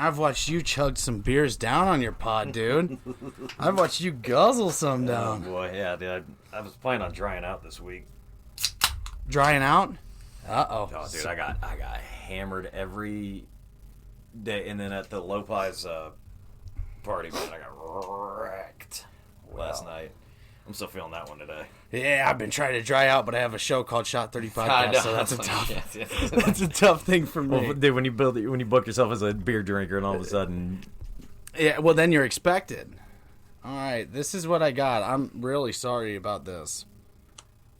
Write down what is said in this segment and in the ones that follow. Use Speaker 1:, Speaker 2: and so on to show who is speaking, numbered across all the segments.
Speaker 1: I've watched you chug some beers down on your pod, dude. I've watched you guzzle some down.
Speaker 2: Oh boy, yeah, dude. I was planning on drying out this week.
Speaker 1: Drying out? Uh-oh.
Speaker 2: Oh, dude, I got hammered every day, and then at the Lopez party, man, I got wrecked last night. I'm still feeling that one today.
Speaker 1: Yeah, I've been trying to dry out, but I have a show called Shot 30 Podcast, so that's a tough. That's a tough thing for me.
Speaker 2: Well, dude, when you book yourself as a beer drinker, and all of a sudden,
Speaker 1: yeah, well, then you're expected. All right, this is what I got. I'm really sorry about this.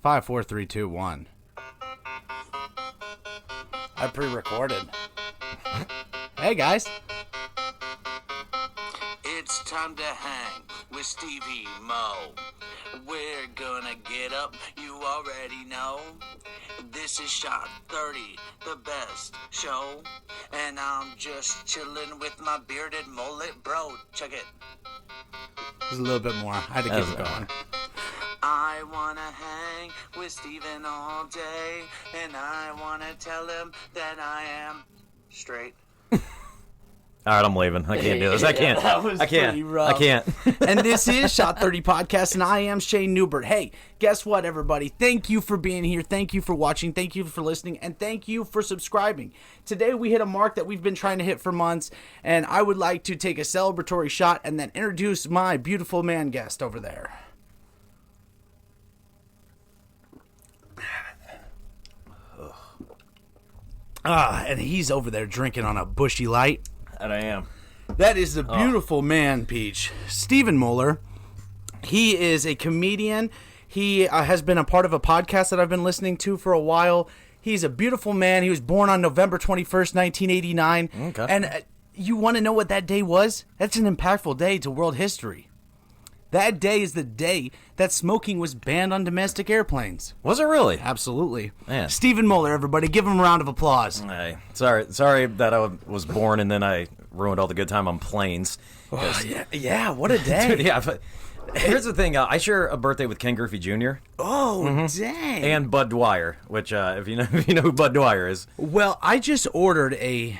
Speaker 1: 5, 4, 3, 2, 1. I pre-recorded. Hey guys.
Speaker 3: It's time to hang with Stevie Mo. We're gonna get up, you already know. This is Shot 30, the best show. And I'm just chilling with my bearded mullet bro. Check it.
Speaker 1: There's a little bit more. I had to keep it going.
Speaker 3: I wanna hang with Steven all day. And I wanna tell him that I am straight.
Speaker 2: all right, I'm leaving. I can't do this. I can't.
Speaker 1: That was pretty rough.
Speaker 2: I can't.
Speaker 1: And this is Shot 30 Podcast, and I am Shane Newbert. Hey, guess what, everybody? Thank you for being here. Thank you for watching. Thank you for listening. And thank you for subscribing. Today, we hit a mark that we've been trying to hit for months, and I would like to take a celebratory shot and then introduce my beautiful man guest over there. And he's over there drinking on a Bushy Light.
Speaker 2: And I am.
Speaker 1: That is the beautiful man, Peach. Stephen Moller. He is a comedian. He has been a part of a podcast that I've been listening to for a while. He's a beautiful man. He was born on November 21st, 1989.
Speaker 2: Okay.
Speaker 1: And you want to know what that day was? That's an impactful day to world history. That day is the day that smoking was banned on domestic airplanes.
Speaker 2: Was it really?
Speaker 1: Absolutely.
Speaker 2: Man.
Speaker 1: Stephen Moller, everybody. Give him a round of applause.
Speaker 2: Hey, sorry that I was born and then I ruined all the good time on planes.
Speaker 1: Oh, yeah, what a day.
Speaker 2: Dude, yeah, but here's the thing. I share a birthday with Ken Griffey Jr.
Speaker 1: Oh, dang.
Speaker 2: and Bud Dwyer, which if you know who Bud Dwyer is.
Speaker 1: Well, I just ordered a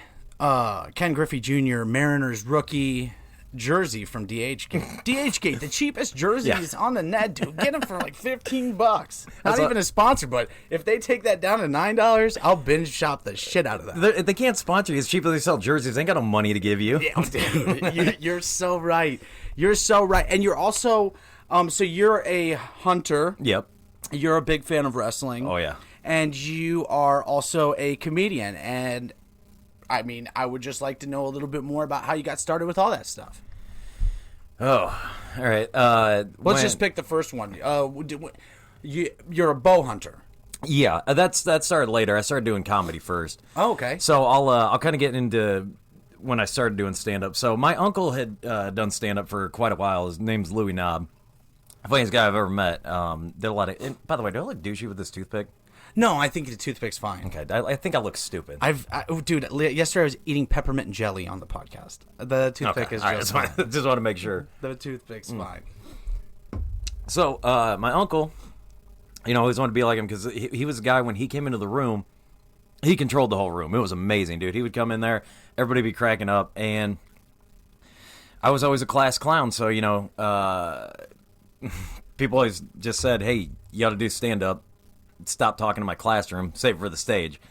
Speaker 1: Ken Griffey Jr. Mariners rookie jersey from DHgate. DHgate, the cheapest jerseys on the net, dude. Get them for like $15. Not even a sponsor, but if they take that down to $9, I'll binge shop the shit out of that.
Speaker 2: They can't sponsor you as cheap as they sell jerseys. They ain't got no money to give you.
Speaker 1: Yeah, dude, you're so right. You're so right. And you're also, so you're a hunter.
Speaker 2: Yep.
Speaker 1: You're a big fan of wrestling.
Speaker 2: Oh, yeah.
Speaker 1: And you are also a comedian. And I mean, I would just like to know a little bit more about how you got started with all that stuff.
Speaker 2: Oh, all right.
Speaker 1: Let's just pick the first one. You're a bow hunter.
Speaker 2: Yeah, that started later. I started doing comedy first.
Speaker 1: Oh, okay.
Speaker 2: So I'll kind of get into when I started doing stand-up. So my uncle had done stand-up for quite a while. His name's Louis Knob. Funniest guy I've ever met. Did a lot of. And by the way, do I look douchey with this toothpick?
Speaker 1: No, I think the toothpick's fine.
Speaker 2: Okay, I think I look stupid.
Speaker 1: Dude, yesterday I was eating peppermint and jelly on the podcast. The toothpick is just fine.
Speaker 2: Just want to make sure.
Speaker 1: The toothpick's fine.
Speaker 2: So my uncle, I always wanted to be like him because he was a guy when he came into the room, he controlled the whole room. It was amazing, dude. He would come in there, everybody would be cracking up, and I was always a class clown. So people always just said, "Hey, you got to do stand-up. Stop talking to my classroom, save it for the stage."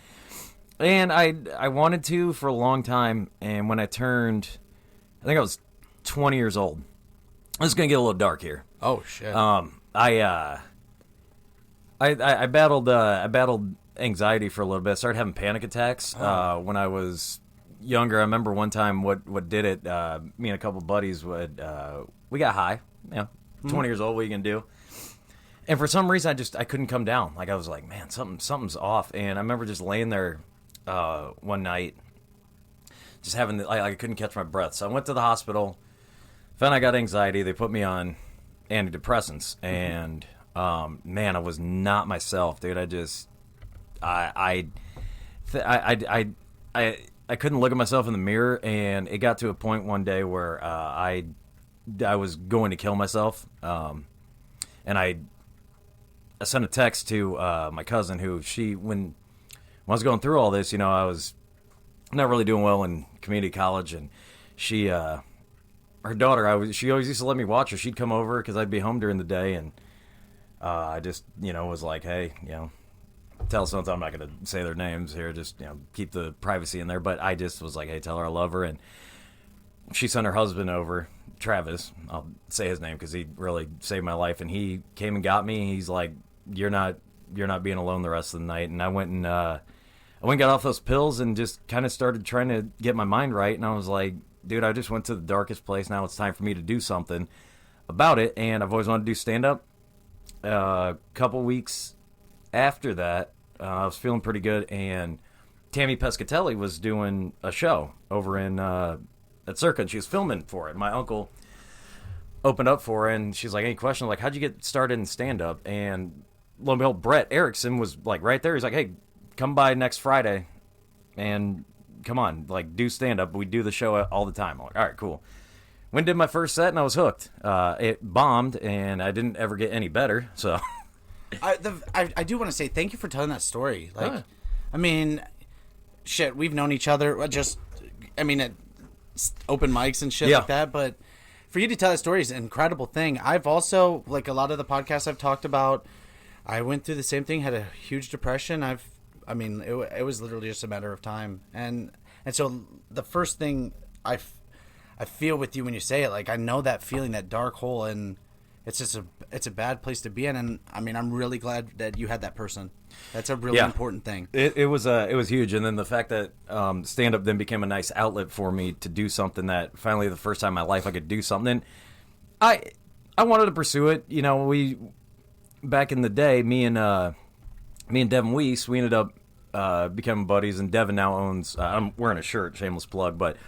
Speaker 2: And I wanted to for a long time, and when I turned, I think I was 20 years old. This is gonna get a little dark here.
Speaker 1: Oh shit.
Speaker 2: I battled anxiety for a little bit. I started having panic attacks when I was younger. I remember one time what did it. Me and a couple buddies we got high. 20 years old. What are you gonna do? And for some reason, I couldn't come down. Like, I was like, man, something's off. And I remember just laying there one night, just having I couldn't catch my breath. So I went to the hospital, found I got anxiety. They put me on antidepressants, and man, I was not myself, dude. I couldn't look at myself in the mirror, and it got to a point one day where I was going to kill myself, and I sent a text to my cousin who when I was going through all this, I was not really doing well in community college, and she, her daughter, she always used to let me watch her. She'd come over because I'd be home during the day, and I just, was like, hey, tell someone, I'm not going to say their names here, just, keep the privacy in there. But I just was like, hey, tell her I love her. And she sent her husband over, Travis. I'll say his name because he really saved my life. And he came and got me. He's like, you're not being alone the rest of the night. And I went and got off those pills and just kind of started trying to get my mind right. And I was like, dude, I just went to the darkest place. Now it's time for me to do something about it. And I've always wanted to do stand-up. A couple weeks after that, I was feeling pretty good, and Tammy Pescatelli was doing a show over in at Circa, and she was filming for it. My uncle opened up for her, and she's like, any question? Like, how'd you get started in stand-up? And lo and behold, Brett Erickson was like right there. He's like, hey, come by next Friday, and come on, like, do stand-up. We do the show all the time. I'm like, all right, cool. Went and did my first set, and I was hooked. It bombed, and I didn't ever get any better, so...
Speaker 1: I do want to say thank you for telling that story. Like, I mean, shit, we've known each other at open mics and shit like that. But for you to tell that story is an incredible thing. I've also, like a lot of the podcasts I've talked about, I went through the same thing. Had a huge depression. It was literally just a matter of time. And so the first thing I feel with you when you say it, like I know that feeling, that dark hole, and it's a bad place to be in, and I mean I'm really glad that you had that person. That's a really important thing.
Speaker 2: It was huge, and then the fact that stand up then became a nice outlet for me to do something that finally the first time in my life I could do something. And I wanted to pursue it. We back in the day, me and Devin Weiss, we ended up becoming buddies, and Devin now owns. I'm wearing a shirt, shameless plug, but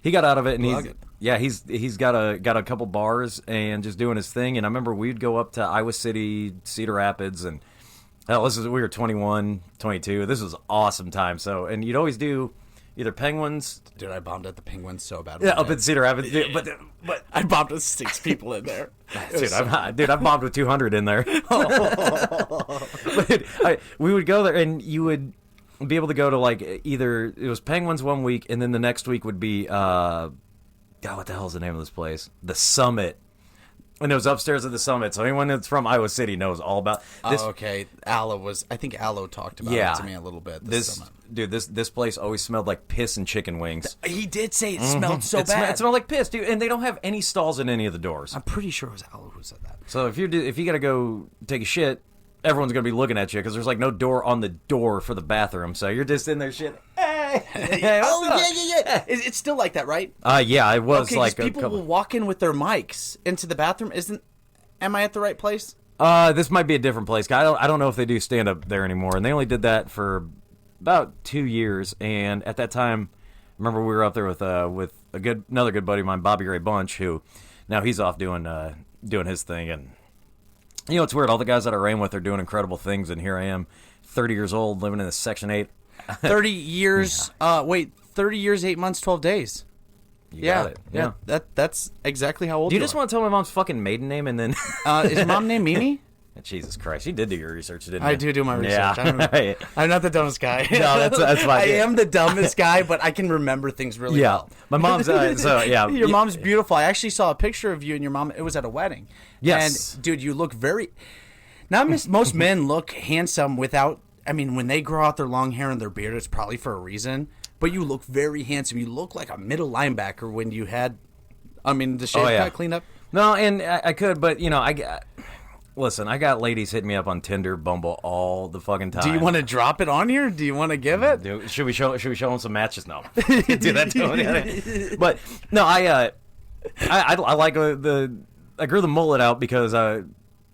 Speaker 2: he got out of it, and he's got a couple bars and just doing his thing. And I remember we'd go up to Iowa City, Cedar Rapids, and we were 21, 22. This was an awesome time. So, and you'd always do either Penguins.
Speaker 1: Dude, I bombed at the Penguins so bad.
Speaker 2: Yeah, up in Cedar Rapids. Dude, but
Speaker 1: I bombed with 6 people in there.
Speaker 2: Dude, I bombed with 200 in there. We would go there, and you would be able to go to like either it was Penguins one week, and then the next week would be God, what the hell is the name of this place? The Summit. And it was upstairs at the Summit, so anyone that's from Iowa City knows all about this.
Speaker 1: Oh, okay. I think Allo talked about it to me a little bit.
Speaker 2: This place always smelled like piss and chicken wings.
Speaker 1: He did say it smelled so bad.
Speaker 2: It smelled like piss, dude, and they don't have any stalls in any of the doors.
Speaker 1: I'm pretty sure it was Allo who said that.
Speaker 2: So if you got to go take a shit, everyone's going to be looking at you because there's like no door on the door for the bathroom, so you're just in there shit. Hey,
Speaker 1: yeah. It's still like that, right?
Speaker 2: Yeah, I was like
Speaker 1: people will walk in with their mics into the bathroom. Am I at the right place?
Speaker 2: This might be a different place. I don't know if they do stand up there anymore, and they only did that for about 2 years. And at that time, remember we were up there with another good buddy of mine, Bobby Ray Bunch, who now he's off doing his thing. And it's weird. All the guys that I ran with are doing incredible things, and here I am, 30 years old, living in a Section 8.
Speaker 1: 30 years. 30 years, 8 months, 12 days.
Speaker 2: You got it. Yeah.
Speaker 1: That's exactly how old
Speaker 2: do you
Speaker 1: you
Speaker 2: just
Speaker 1: are.
Speaker 2: want to tell my mom's fucking maiden name and then...
Speaker 1: Is your mom named Mimi?
Speaker 2: Jesus Christ. You did do your research, didn't you?
Speaker 1: I do my research.
Speaker 2: Yeah.
Speaker 1: I'm not the dumbest guy.
Speaker 2: No, that's fine.
Speaker 1: I am the dumbest guy, but I can remember things really well.
Speaker 2: My mom's...
Speaker 1: Your mom's beautiful. I actually saw a picture of you and your mom. It was at a wedding.
Speaker 2: Yes.
Speaker 1: And, dude, you look very... Most men look handsome without... I mean, when they grow out their long hair and their beard, it's probably for a reason. But you look very handsome. You look like a middle linebacker when you had... the shave got cleaned up.
Speaker 2: No, and I could, but, listen, I got ladies hitting me up on Tinder, Bumble all the fucking time.
Speaker 1: Do you want to drop it on here? Do you want to give it?
Speaker 2: Should we show them some matches? No. Do that to them. But, no, I like I grew the mullet out because...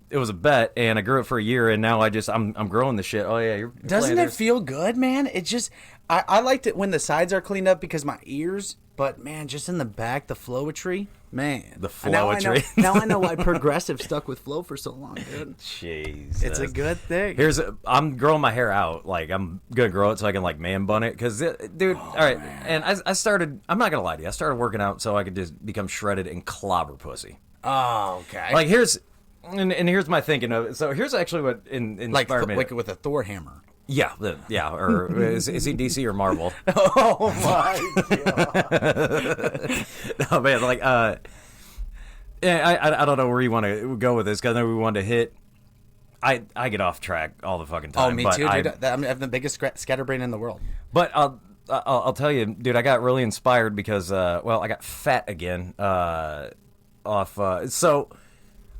Speaker 2: it was a bet, and I grew it for a year, and now I'm growing the shit. Oh yeah, you're
Speaker 1: doesn't it feel good, man? It just I liked it when the sides are cleaned up because my ears, but man, just in the back, the flowetry, man,
Speaker 2: the flowetry.
Speaker 1: Now I know why Progressive stuck with Flow for so long, dude.
Speaker 2: Jeez,
Speaker 1: it's a good thing.
Speaker 2: I'm growing my hair out, like I'm gonna grow it so I can like man bun it, because dude, all right, man. And I started. I'm not gonna lie to you, I started working out so I could just become shredded and clobber pussy.
Speaker 1: Oh, okay.
Speaker 2: Like here's my thinking of it. So here's actually what inspired me.
Speaker 1: Like with a Thor hammer.
Speaker 2: Yeah, or is he DC or Marvel?
Speaker 1: Oh my god!
Speaker 2: No, man, like, yeah, I don't know where you want to go with this, because I know we wanted to hit. I get off track all the fucking time.
Speaker 1: Oh, me too, dude. I have the biggest scatterbrain in the world.
Speaker 2: But I'll tell you, dude, I got really inspired because, well, I got fat again. So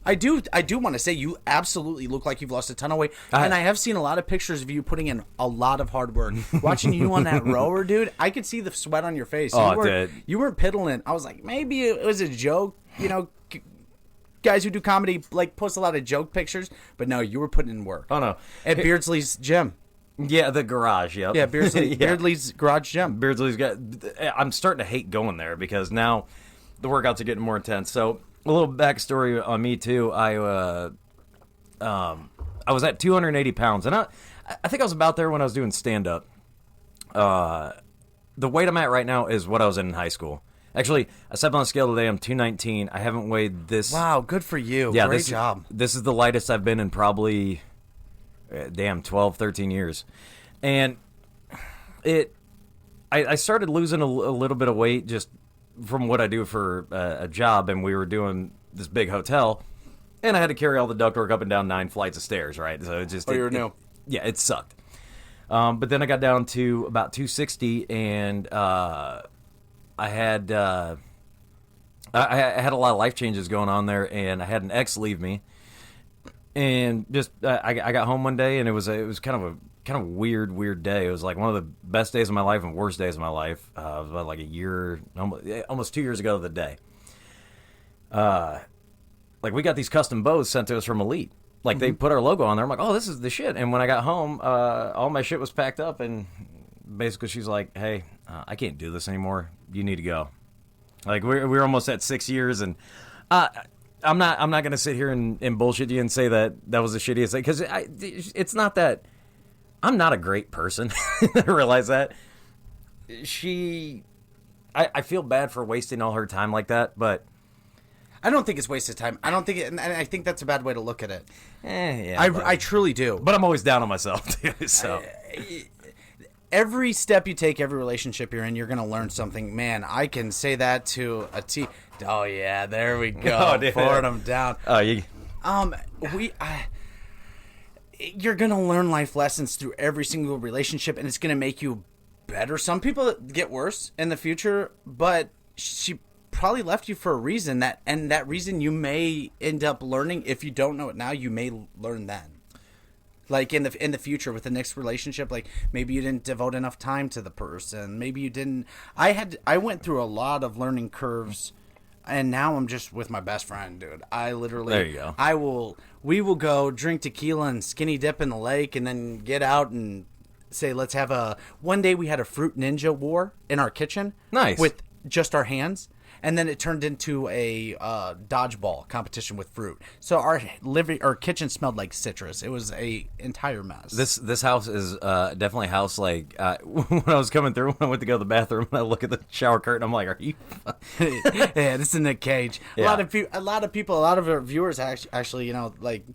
Speaker 1: I do want to say you absolutely look like you've lost a ton of weight, and I have seen a lot of pictures of you putting in a lot of hard work. Watching you on that rower, dude, I could see the sweat on your face. You weren't piddling. I was like, maybe it was a joke, you know. Guys who do comedy like post a lot of joke pictures, but no, you were putting in work.
Speaker 2: Oh no,
Speaker 1: at Beardsley's gym.
Speaker 2: Yeah, the garage. Yep.
Speaker 1: Yeah, Beardsley's garage gym.
Speaker 2: Beardsley's got. I'm starting to hate going there because now the workouts are getting more intense. So a little backstory on me too. I was at 280 pounds, and I think I was about there when I was doing stand up. The weight I'm at right now is what I was in high school. Actually, I stepped on the scale today. I'm 219. I haven't weighed this.
Speaker 1: Wow, good for you.
Speaker 2: Yeah,
Speaker 1: Great job.
Speaker 2: This is the lightest I've been in probably, 12, 13 years. And I started losing a little bit of weight just from what I do for a job, and we were doing this big hotel, and I had to carry all the ductwork up and down 9 flights of stairs, right? So it just...
Speaker 1: you were new.
Speaker 2: Yeah, it sucked. But then I got down to about 260, and... I had a lot of life changes going on there, and I had an ex leave me, and just I got home one day, and it was kind of a weird day. It was like one of the best days of my life and worst days of my life. It was about like a year, almost 2 years ago to the day. Like we got these custom bows sent to us from Elite. Like they put our logo on there. I'm like, oh, this is the shit. And when I got home, all my shit was packed up, and basically she's like, hey, I can't do this anymore. You need to go. Like we're almost at 6 years, and I'm not gonna sit here and bullshit you and say that was the shittiest thing, because it's not that I'm not a great person. I realize that I feel bad for wasting all her time like that, but
Speaker 1: I don't think it's wasted time. I don't think it, and I think that's a bad way to look at it.
Speaker 2: Yeah,
Speaker 1: I truly do.
Speaker 2: But I'm always down on myself too. So.
Speaker 1: Every step you take, every relationship you're in, you're going to learn something. Man, I can say that to a T. Oh, yeah, there we go.
Speaker 2: Oh,
Speaker 1: pouring them down.
Speaker 2: Oh, you...
Speaker 1: You're going to learn life lessons through every single relationship, and it's going to make you better. Some people get worse in the future, but she probably left you for a reason. And that reason you may end up learning. If you don't know it now, you may learn then. Like in the future with the next relationship, like maybe you didn't devote enough time to the person. Maybe you didn't. I went through a lot of learning curves, and now I'm just with my best friend, dude. I literally,
Speaker 2: there you go.
Speaker 1: We will go drink tequila and skinny dip in the lake, and then get out and say, let's have one day we had a fruit ninja war in our kitchen.
Speaker 2: Nice.
Speaker 1: With just our hands. And then it turned into a dodgeball competition with fruit. So our kitchen smelled like citrus. It was a entire mess.
Speaker 2: This house is definitely a house like when I was coming through, when I went to go to the bathroom, and I look at the shower curtain, I'm like, are you?
Speaker 1: Yeah, this is Nick Cage.
Speaker 2: Yeah.
Speaker 1: A lot of our viewers actually, like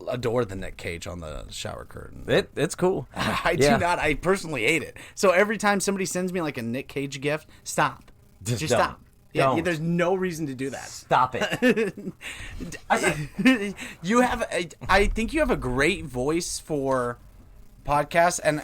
Speaker 1: adore the Nick Cage on the shower curtain.
Speaker 2: It's cool.
Speaker 1: I do not. I personally hate it. So every time somebody sends me like a Nick Cage gift, stop. Just stop. Yeah, there's no reason to do that.
Speaker 2: Stop it.
Speaker 1: I think you have a great voice for podcasts, and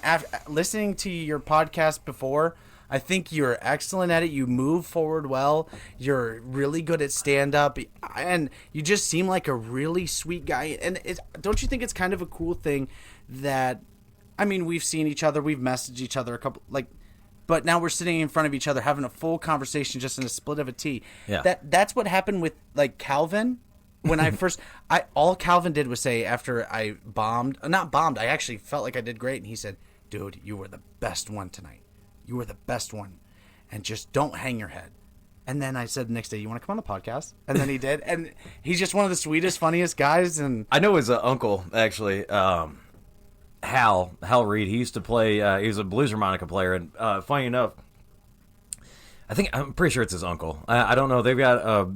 Speaker 1: listening to your podcast before, I think you're excellent at it. You move forward well. You're really good at stand-up, and you just seem like a really sweet guy. And don't you think it's kind of a cool thing that, I mean, we've seen each other, we've messaged each other but now we're sitting in front of each other having a full conversation just in a split of a tea.
Speaker 2: Yeah.
Speaker 1: That's what happened with like Calvin. When I first, all Calvin did was say after I I actually felt like I did great. And he said, dude, you were the best one tonight. You were the best one. And just don't hang your head. And then I said the next day, you want to come on the podcast? And then he did. And he's just one of the sweetest, funniest guys. And
Speaker 2: I know his uncle, actually, Hal Reed. He used to play. He was a blues harmonica player, and funny enough, I'm pretty sure it's his uncle. I don't know. They've got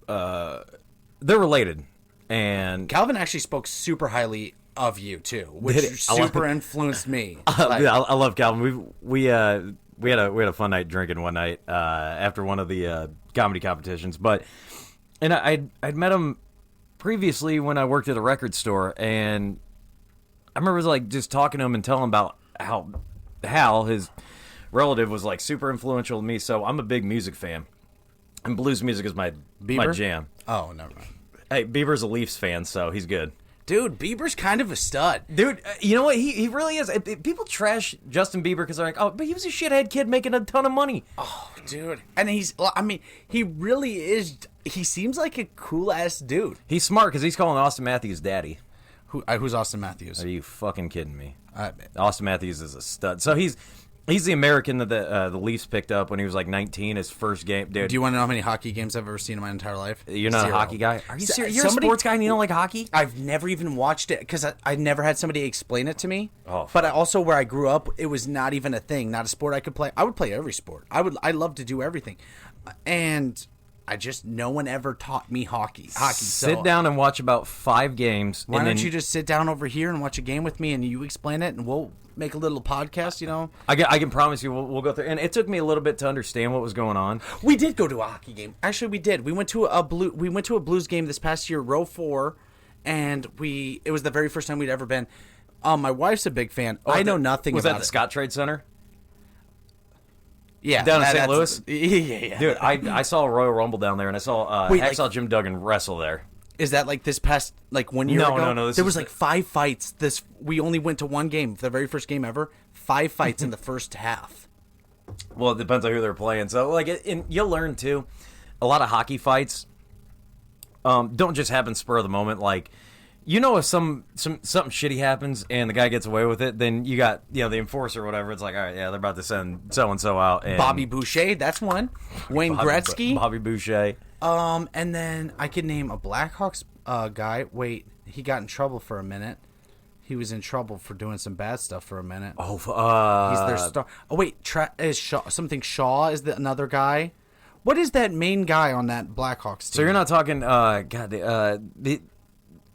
Speaker 2: they're related, and
Speaker 1: Calvin actually spoke super highly of you too, which super influenced me.
Speaker 2: I love Calvin. We had a fun night drinking one night after one of the comedy competitions. And I'd met him previously when I worked at a record store, and I remember like just talking to him and telling him about how Hal, his relative, was like super influential to me. So I'm a big music fan, and blues music is my jam.
Speaker 1: Oh, never mind.
Speaker 2: Hey, Bieber's a Leafs fan, so he's good.
Speaker 1: Dude, Bieber's kind of a stud.
Speaker 2: Dude, you know what? He really is. People trash Justin Bieber because they're like, oh, but he was a shithead kid making a ton of money.
Speaker 1: Oh, dude. And he really is. He seems like a cool-ass dude.
Speaker 2: He's smart because he's calling Austin Matthews daddy.
Speaker 1: Who's Austin Matthews?
Speaker 2: Are you fucking kidding me? Austin Matthews is a stud. So he's the American that the Leafs picked up when he was like 19, his first game. Dude,
Speaker 1: do you want to know how many hockey games I've ever seen in my entire life?
Speaker 2: You're not
Speaker 1: 0.
Speaker 2: a hockey guy? Are you serious? You're a sports guy and you don't like hockey?
Speaker 1: I've never even watched it because I never had somebody explain it to me.
Speaker 2: Oh,
Speaker 1: but also where I grew up, it was not even a thing, not a sport I could play. I would play every sport. I love to do everything. And no one ever taught me hockey.
Speaker 2: Sit down and watch about 5 games.
Speaker 1: Why don't you just sit down over here and watch a game with me and you explain it and we'll make a little podcast, you know?
Speaker 2: I can promise you we'll go through. And it took me a little bit to understand what was going on.
Speaker 1: We did go to a hockey game. Actually, we did. We went to a Blues game this past year, row 4, and it was the very first time we'd ever been. My wife's a big fan. I know nothing about it.
Speaker 2: Was that the Scott Trade Center?
Speaker 1: Yeah,
Speaker 2: down in St. Louis.
Speaker 1: Yeah.
Speaker 2: Dude, I saw a Royal Rumble down there, and I saw Jim Duggan wrestle there.
Speaker 1: Is that like this past 1 year ago?
Speaker 2: No.
Speaker 1: There was like 5 fights. We only went to one game, the very first game ever. 5 fights in the first half.
Speaker 2: Well, it depends on who they're playing. So and you'll learn too. A lot of hockey fights don't just happen spur of the moment. Like, if something shitty happens and the guy gets away with it, then you got the enforcer or whatever. It's like, all right, yeah, they're about to send so and so out. And
Speaker 1: Bobby Boucher, that's one. Wayne Gretzky,
Speaker 2: Bobby Boucher.
Speaker 1: And then I could name a Blackhawks guy. Wait, he got in trouble for a minute. He was in trouble for doing some bad stuff for a minute.
Speaker 2: Oh,
Speaker 1: he's their star. Oh wait, is Shaw is another guy? What is that main guy on that Blackhawks team?
Speaker 2: So you're not talking?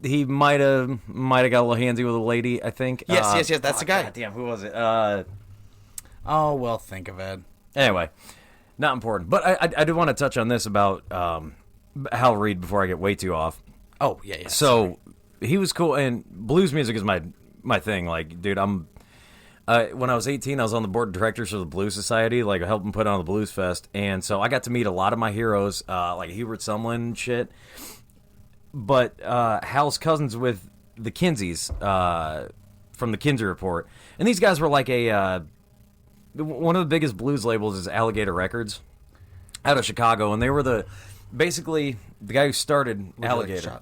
Speaker 2: He might have got a little handsy with a lady, I think.
Speaker 1: Yes, that's the guy.
Speaker 2: God damn, who was it?
Speaker 1: Oh, well, think of it.
Speaker 2: Anyway, not important. But I do want to touch on this about Hal Reed before I get way too off.
Speaker 1: Oh, yeah.
Speaker 2: So he was cool, and blues music is my thing. Like, dude, when I was 18, I was on the board of directors for the Blues Society, like helping put on the Blues Fest, and so I got to meet a lot of my heroes, like Hubert Sumlin and shit. But Hal's cousins with the Kinseys from the Kinsey Report, and these guys were like one of the biggest blues labels is Alligator Records out of Chicago, and they were basically the guy who started Alligator.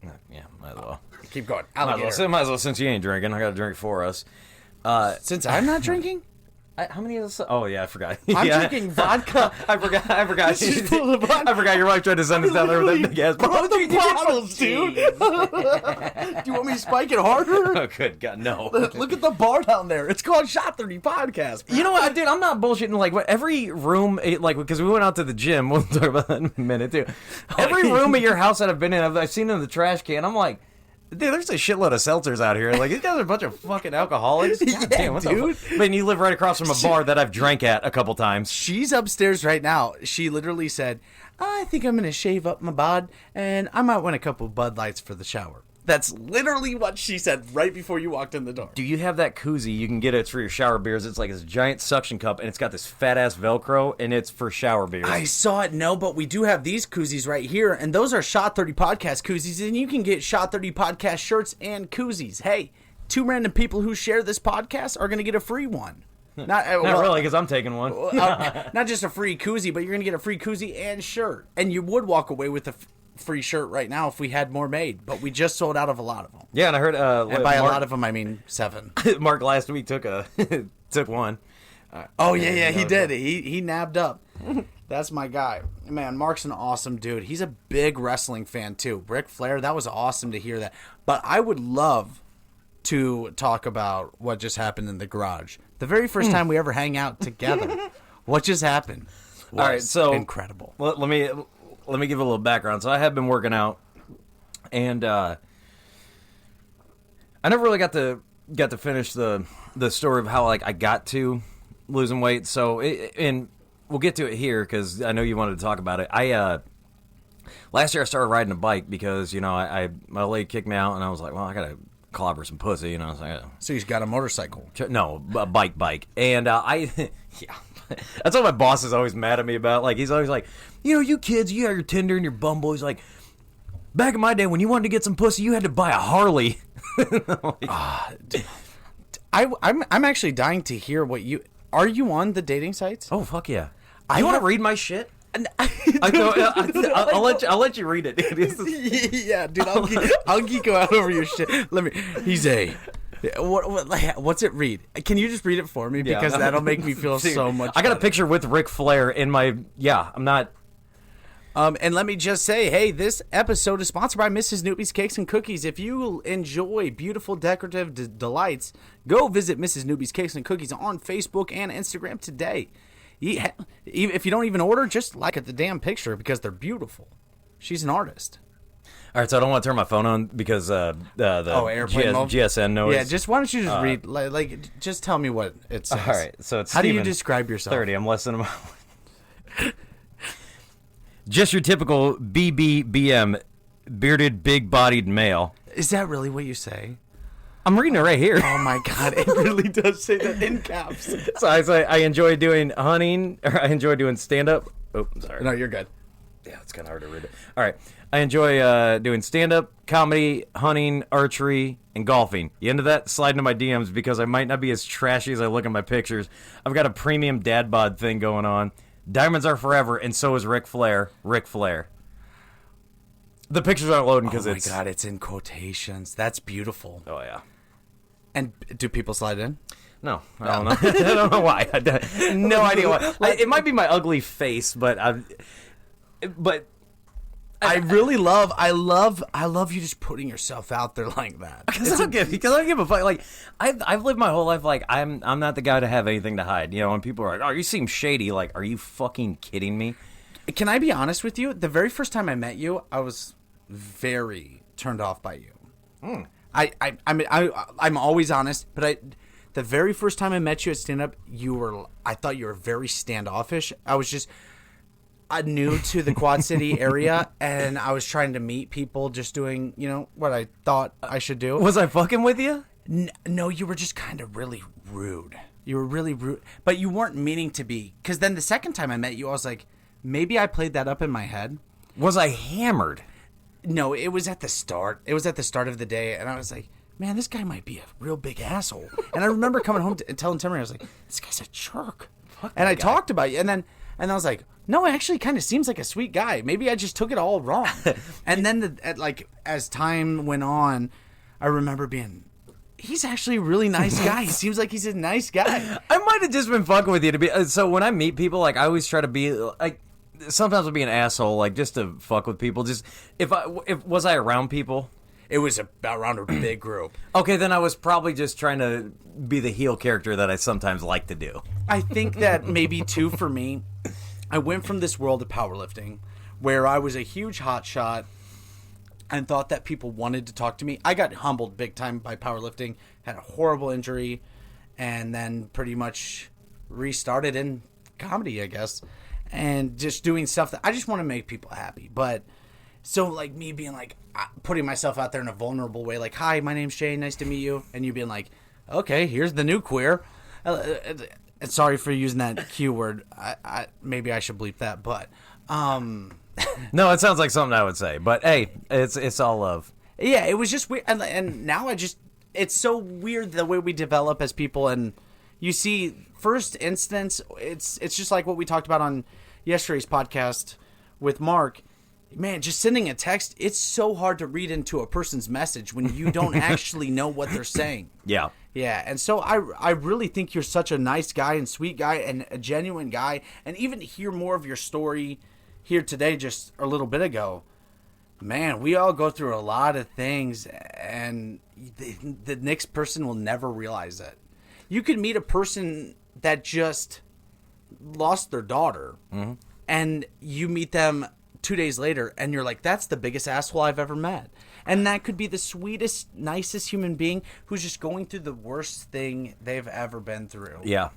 Speaker 2: Yeah, might as well.
Speaker 1: Keep going. Alligator.
Speaker 2: Might as well, since you ain't drinking, I got to drink for us.
Speaker 1: Since I'm not drinking?
Speaker 2: How many of those? Oh, yeah, I forgot.
Speaker 1: I'm drinking vodka.
Speaker 2: I forgot. I forgot your wife tried to send us down there with that big ass
Speaker 1: bottle. The bottles, dude. Do you want me to spike it harder?
Speaker 2: Oh, good God, no.
Speaker 1: Look at the bar down there. It's called Shot 30 Podcast.
Speaker 2: Bro. You know what, dude? I'm not bullshitting. Like, every room, because we went out to the gym. We'll talk about that in a minute, too. Every room at your house that I've been in, I've seen in the trash can. I'm like, dude, there's a shitload of seltzers out here. Like, these guys are a bunch of fucking alcoholics. God damn, what dude. I mean, you live right across from a bar that I've drank at a couple times.
Speaker 1: She's upstairs right now. She literally said, I think I'm going to shave up my bod, and I might want a couple of Bud Lights for the shower. That's literally what she said right before you walked in the door.
Speaker 2: Do you have that koozie? You can get it for your shower beers. It's like this giant suction cup, and it's got this fat-ass Velcro, and it's for shower beers.
Speaker 1: I saw it, no, but we do have these koozies right here, and those are Shot 30 Podcast koozies, and you can get Shot 30 Podcast shirts and koozies. Hey, 2 random people who share this podcast are going to get a free one.
Speaker 2: Not really, because I'm taking one.
Speaker 1: Not just a free koozie, but you're going to get a free koozie and shirt, and you would walk away with a free shirt right now if we had more made, but we just sold out of a lot of them.
Speaker 2: Yeah, and I heard
Speaker 1: and by a lot of them I mean 7.
Speaker 2: Mark last week took one.
Speaker 1: Oh yeah, he did. He nabbed up. That's my guy. Man, Mark's an awesome dude. He's a big wrestling fan too. Ric Flair, that was awesome to hear that. But I would love to talk about what just happened in the garage. The very first time we ever hang out together. What just happened?
Speaker 2: All right, so
Speaker 1: incredible.
Speaker 2: Let me give a little background. So I have been working out, and I never really got to finish the story of how like I got to losing weight. So and we'll get to it here because I know you wanted to talk about it. Last year I started riding a bike because my leg kicked me out and I was like, well, I gotta clobber some pussy, I was like,
Speaker 1: So he's got a motorcycle.
Speaker 2: no, a bike, and yeah. That's what my boss is always mad at me about. Like he's always like, you kids, you got your Tinder and your Bumble. He's like, back in my day when you wanted to get some pussy, you had to buy a Harley.
Speaker 1: I'm actually dying to hear what you are. You on the dating sites?
Speaker 2: Oh fuck yeah! You want to read my shit? I'll let you read it.
Speaker 1: Yeah, dude. I'll geek out over your shit. He's a. What's it read? Can you just read it for me? Because that'll make me feel so much
Speaker 2: I got
Speaker 1: better.
Speaker 2: a picture with Ric Flair in my... Yeah, I'm not...
Speaker 1: And let me just say, hey, this episode is sponsored by Mrs. Newby's Cakes and Cookies. If you enjoy beautiful decorative delights, go visit Mrs. Newby's Cakes and Cookies on Facebook and Instagram today. If you don't even order, just like at the damn picture because they're beautiful. She's an artist.
Speaker 2: All right, so I don't want to turn my phone on because the
Speaker 1: airplane mode?
Speaker 2: GSN noise.
Speaker 1: Yeah, just why don't you just read just tell me what it says.
Speaker 2: All right, so it's
Speaker 1: how do you
Speaker 2: Steven,
Speaker 1: describe yourself?
Speaker 2: 30. I'm less than a just your typical BBBM, bearded, big-bodied male.
Speaker 1: Is that really what you say?
Speaker 2: I'm reading it right here.
Speaker 1: Oh my god, it really does say that in caps.
Speaker 2: So I say I enjoy doing hunting, or I enjoy doing stand-up. Oh, I'm sorry.
Speaker 1: No, you're good.
Speaker 2: Yeah, it's kind of hard to read it. All right. I enjoy doing stand-up, comedy, hunting, archery, and golfing. You into that? Slide into my DMs because I might not be as trashy as I look in my pictures. I've got a premium dad bod thing going on. Diamonds are forever, and so is Ric Flair. Ric Flair. The pictures aren't loading because it's...
Speaker 1: Oh my god, it's in quotations. That's beautiful.
Speaker 2: Oh, yeah.
Speaker 1: And do people slide in?
Speaker 2: No, I don't know. I don't know why. No idea why. It might be my ugly face, but
Speaker 1: I really love you just putting yourself out there like that.
Speaker 2: Because I don't give a fuck. Like I've lived my whole life like I'm not the guy to have anything to hide. When people are like, "Oh, you seem shady," like, are you fucking kidding me?
Speaker 1: Can I be honest with you? The very first time I met you, I was very turned off by you. I'm always honest, but the very first time I met you at stand up, I thought you were very standoffish. I was just new to the Quad City area, and I was trying to meet people, just doing what I thought I should do.
Speaker 2: Was I fucking with you?
Speaker 1: No, you were just kind of really rude. You were really rude, but you weren't meaning to be. Because then the second time I met you, I was like, maybe I played that up in my head.
Speaker 2: Was I hammered?
Speaker 1: No, it was at the start. It was at the start of the day, and I was like, man, this guy might be a real big asshole. And I remember coming home and telling Timmy, I was like, this guy's a jerk. And I talked about you, and I was like, no, it actually kind of seems like a sweet guy. Maybe I just took it all wrong. And then, as time went on, I remember being, he's actually a really nice guy. He seems like he's a nice guy.
Speaker 2: I might have just been fucking with you to be. So when I meet people, like, I always try to be like. Sometimes I'll be an asshole, like, just to fuck with people. Just if was I around people?
Speaker 1: It was around a big group.
Speaker 2: Okay, then I was probably just trying to be the heel character that I sometimes like to do.
Speaker 1: I think that maybe too for me, I went from this world of powerlifting where I was a huge hotshot and thought that people wanted to talk to me. I got humbled big time by powerlifting, had a horrible injury, and then pretty much restarted in comedy, I guess. And just doing stuff that I just want to make people happy. But so like me being like putting myself out there in a vulnerable way, like, hi, my name's Shane, nice to meet you. And you being like, okay, here's the new queer. Sorry for using that Q word. Maybe I should bleep that. But
Speaker 2: no, it sounds like something I would say. But hey, it's all love.
Speaker 1: Yeah, it was just weird. And now it's so weird the way we develop as people. And you see, first instance, it's just like what we talked about on yesterday's podcast with Mark. Man, just sending a text, it's so hard to read into a person's message when you don't actually know what they're saying.
Speaker 2: Yeah.
Speaker 1: Yeah, and so I really think you're such a nice guy and sweet guy and a genuine guy. And even to hear more of your story here today, just a little bit ago, man, we all go through a lot of things, and the next person will never realize it. You could meet a person that just lost their daughter, and you meet them 2 days later, and you're like, that's the biggest asshole I've ever met. And that could be the sweetest, nicest human being who's just going through the worst thing they've ever been through.
Speaker 2: Yeah.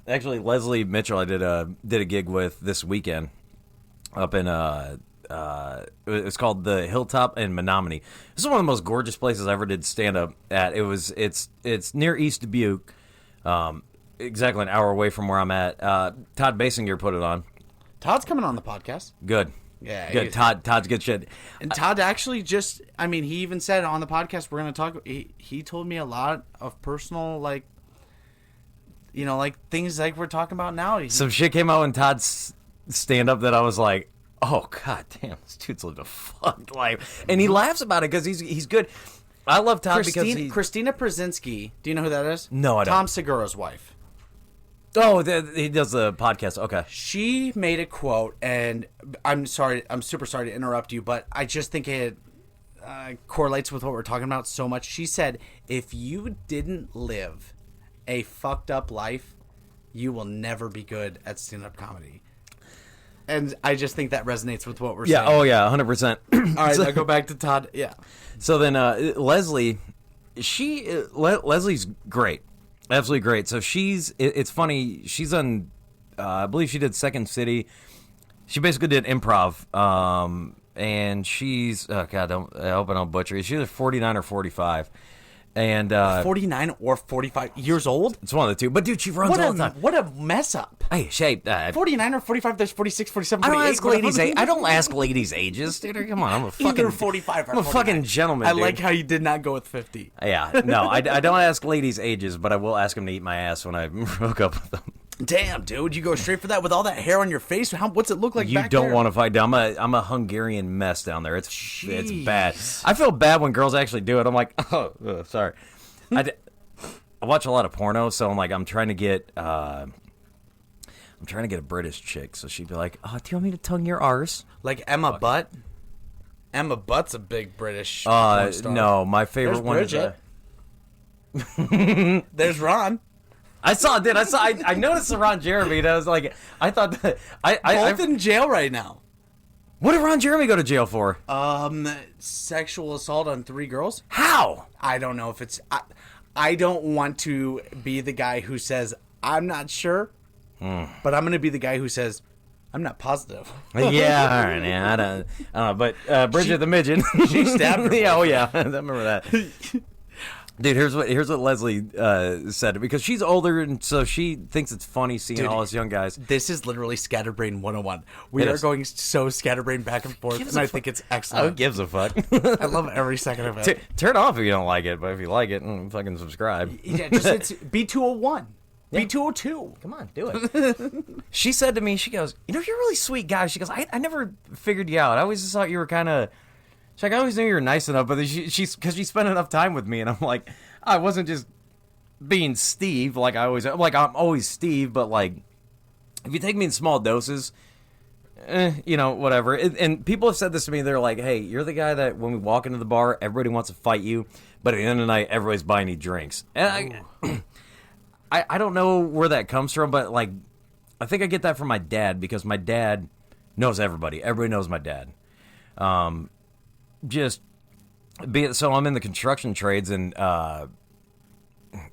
Speaker 2: Actually, Leslie Mitchell, I did a gig with this weekend up in it's called the Hilltop in Menominee. This is one of the most gorgeous places I ever did stand up at. It's near East Dubuque, exactly an hour away from where I'm at. Todd Basinger put it on.
Speaker 1: Todd's coming on the podcast.
Speaker 2: Good.
Speaker 1: Yeah,
Speaker 2: good. Todd's good shit.
Speaker 1: And Todd actually just, I mean, he even said on the podcast we're going to talk. He told me a lot of personal, like, you know, like things like we're talking about now.
Speaker 2: Some shit came out in Todd's stand up that I was like, oh god damn, this dude's lived a fucked life, and he laughs about it because he's good. I love Todd because
Speaker 1: Christina Przinski. Do you know who that is?
Speaker 2: No, I don't.
Speaker 1: Tom Segura's wife.
Speaker 2: Oh, he does the podcast. Okay.
Speaker 1: She made a quote, and I'm super sorry to interrupt you, but I just think it correlates with what we're talking about so much. She said, if you didn't live a fucked up life, you will never be good at stand-up comedy. And I just think that resonates with what we're saying.
Speaker 2: Yeah, oh yeah, 100%.
Speaker 1: All right, I'll go back to Todd. Yeah.
Speaker 2: So then Leslie, Leslie's great. Absolutely great. So it's funny, she's on, I believe she did Second City. She basically did improv. And she's, oh God, I hope I don't butcher it. She's either 49 or 45. And
Speaker 1: 49 or 45 years old?
Speaker 2: It's one of the two. But dude, she runs all the time.
Speaker 1: What a mess up.
Speaker 2: Hey, Shay.
Speaker 1: 49 or 45, there's 46, 47, 48.
Speaker 2: I don't ask ladies' ages. Dude, come on, I'm a fucking...
Speaker 1: Either 45 or 49.
Speaker 2: I'm a fucking gentleman,
Speaker 1: I
Speaker 2: dude.
Speaker 1: like how you did not go with 50.
Speaker 2: Yeah, no, I don't ask ladies' ages, but I will ask them to eat my ass when I hook up with them.
Speaker 1: Damn, dude, you go straight for that with all that hair on your face? What's it look like
Speaker 2: you
Speaker 1: back
Speaker 2: don't
Speaker 1: there?
Speaker 2: want to fight down. I'm a Hungarian mess down there. It's bad. I feel bad when girls actually do it. I'm like, oh, sorry. I watch a lot of porno, so I'm trying to get a British chick, so she'd be like, "Oh, do you want me to tongue your arse?"
Speaker 1: Like Emma Butt. Emma Butt's a big British porn star.
Speaker 2: No, my favorite one is
Speaker 1: There's Ron.
Speaker 2: I noticed the Ron Jeremy, and I was like, I thought that
Speaker 1: Both in jail right now.
Speaker 2: What did Ron Jeremy go to jail for?
Speaker 1: Sexual assault on 3 girls.
Speaker 2: How?
Speaker 1: I don't know if it's. I don't want to be the guy who says I'm not sure, but I'm going to be the guy who says I'm not positive.
Speaker 2: Yeah, all right, yeah, I don't know, but Bridget the midget,
Speaker 1: she stabbed her.
Speaker 2: Yeah, oh yeah, I remember that. Dude, here's what Leslie said, because she's older and so she thinks it's funny seeing all us young guys.
Speaker 1: This is literally Scatterbrain 101. We are going so scatterbrain back and forth, and I think it's excellent.
Speaker 2: Who gives a fuck?
Speaker 1: I love every second of it.
Speaker 2: Turn off if you don't like it, but if you like it, fucking subscribe.
Speaker 1: Yeah, just it's B201. Yeah. B202.
Speaker 2: Come on, do it. She said to me, she goes, you're a really sweet guy. She goes, I never figured you out. I always just thought you were kind of... She's like, I always knew you were nice enough, but she's because she spent enough time with me, and I'm like, I wasn't just being Steve I'm always Steve, but like, if you take me in small doses, whatever. And people have said this to me. They're like, hey, you're the guy that when we walk into the bar, everybody wants to fight you, but at the end of the night, everybody's buying you drinks. And I don't know where that comes from, but like, I think I get that from my dad because my dad knows everybody. Everybody knows my dad. So I'm in the construction trades, and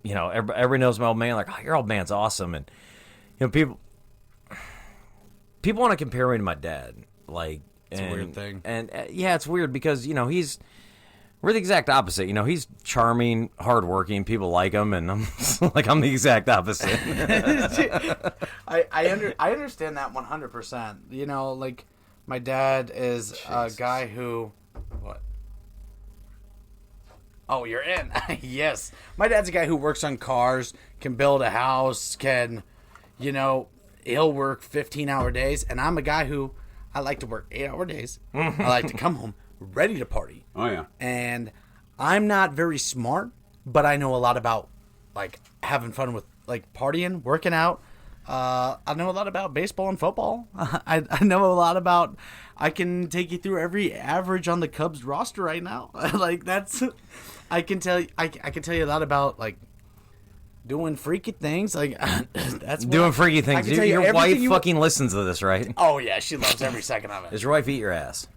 Speaker 2: everybody knows my old man. Like, oh, your old man's awesome, and people want to compare me to my dad. Like,
Speaker 1: it's a weird thing,
Speaker 2: and yeah, it's weird because we're the exact opposite. He's charming, hardworking. People like him, and I'm I'm the exact opposite.
Speaker 1: I understand that 100%. Like my dad is a guy who. What? Oh, you're in. Yes. My dad's a guy who works on cars, can build a house, he'll work 15-hour days. And I'm a guy who, I like to work 8-hour days. I like to come home ready to party.
Speaker 4: Oh, yeah.
Speaker 1: And I'm not very smart, but I know a lot about, like, having fun with, like, partying, working out. I know a lot about baseball and football. I know a lot about... I can take you through every average on the Cubs roster right now. Like, that's... I can tell you a lot about, like, doing freaky things. Like, that's what
Speaker 2: Doing freaky
Speaker 1: I
Speaker 2: things.
Speaker 1: can tell you
Speaker 2: Your
Speaker 1: everything
Speaker 2: wife
Speaker 1: you-
Speaker 2: fucking listens to this, right?
Speaker 1: Oh, yeah, she loves every second of it.
Speaker 2: Does your wife eat your ass?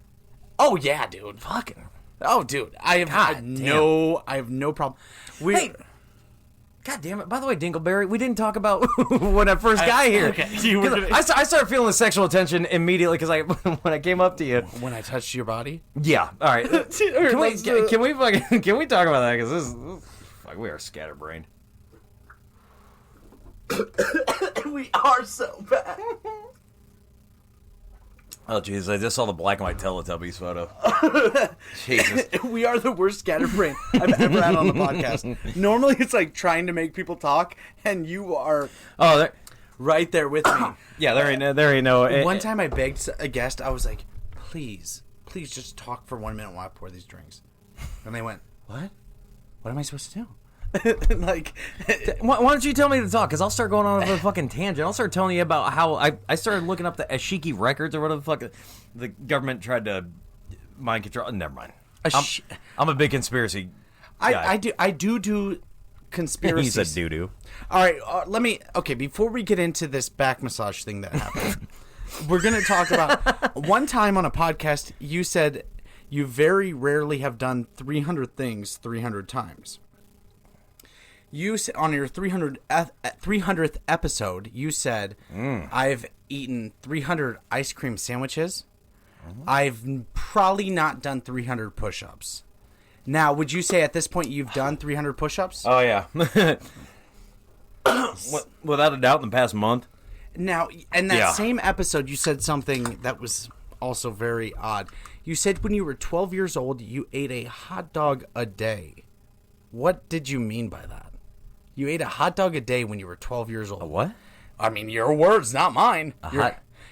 Speaker 1: Oh, yeah, dude.
Speaker 2: Fucking.
Speaker 1: Oh, dude. I have no problem.
Speaker 2: Hey, God damn it. By the way, Dingleberry, we didn't talk about when I first got here.
Speaker 1: Okay, you were
Speaker 2: 'Cause
Speaker 1: gonna-
Speaker 2: I started feeling the sexual attention immediately because when I came up to you.
Speaker 1: When I touched your body?
Speaker 2: Yeah. All right. Can we
Speaker 1: let's do it.
Speaker 2: can we fucking can we talk about that? Because this fuck, we are scatterbrained.
Speaker 1: We are so bad.
Speaker 2: Oh jeez, I just saw the black and white Teletubbies photo. Jesus.
Speaker 1: We are the worst scatterbrain I've ever had on the podcast. Normally, it's like trying to make people talk, and you are
Speaker 2: Oh, there,
Speaker 1: right there with me.
Speaker 2: yeah. There ain't no.
Speaker 1: One time I begged a guest, I was like, please just talk for 1 minute while I pour these drinks. And they went, what? What am I supposed to do? Like,
Speaker 2: Why don't you tell me to talk? Because I'll start going on a fucking tangent. I'll start telling you about how I started looking up the Ashiki records or whatever the fuck the government tried to mind control. Never mind. I'm a big conspiracy guy.
Speaker 1: I do conspiracies.
Speaker 2: He's a doo-doo.
Speaker 1: All right, before we get into this back massage thing that happened, we're going to talk about one time on a podcast, you said you very rarely have done 300 things 300 times. You said on your 300th episode, you said, I've eaten 300 ice cream sandwiches. I've probably not done 300 push-ups. Now, would you say at this point you've done 300 push-ups?
Speaker 2: Oh, yeah. Without a doubt, in the past month.
Speaker 1: Now, in that same episode, you said something that was also very odd. You said when you were 12 years old, you ate a hot dog a day. What did you mean by that? You ate a hot dog a day when you were 12 years old.
Speaker 2: A what?
Speaker 1: I mean, your words, not mine.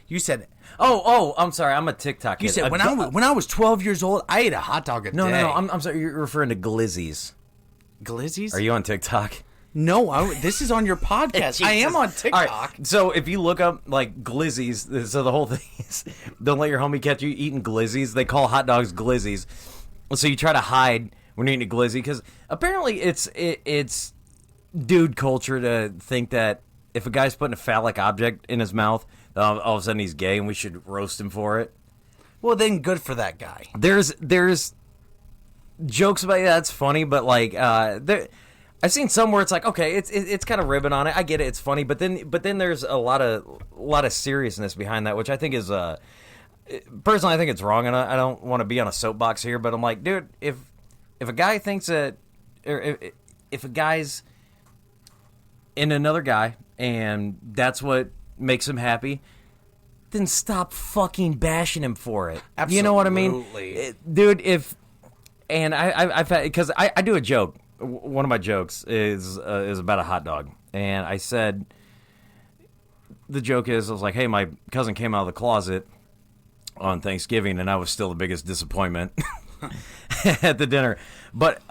Speaker 1: You said,
Speaker 2: Oh, I'm sorry. I'm a TikTok kid.
Speaker 1: you said when I was 12 years old, I ate a hot dog a day.
Speaker 2: No. I'm sorry. You're referring to glizzies.
Speaker 1: Glizzies?
Speaker 2: Are you on TikTok?
Speaker 1: No, this is on your podcast. I am on TikTok.
Speaker 2: All right, so if you look up like glizzies, so the whole thing is don't let your homie catch you eating glizzies. They call hot dogs glizzies. So you try to hide when you're eating a glizzy because apparently it's dude culture to think that if a guy's putting a phallic object in his mouth, all of a sudden he's gay and we should roast him for it.
Speaker 1: Well, then good for that guy.
Speaker 2: There's jokes about that's funny, but like I've seen some where it's like, okay, it's kind of ribbing on it. I get it, it's funny, but then there's a lot of seriousness behind that, which I think is personally I think it's wrong, and I don't want to be on a soapbox here, but I'm like, dude, if a guy thinks that, or if a guy's in another guy and that's what makes him happy, then stop fucking bashing him for it.
Speaker 1: Absolutely.
Speaker 2: You know what I mean, dude? I've had, because I do a joke. One of my jokes is about a hot dog, and I said the joke is I was like, hey, my cousin came out of the closet on Thanksgiving, and I was still the biggest disappointment at the dinner. But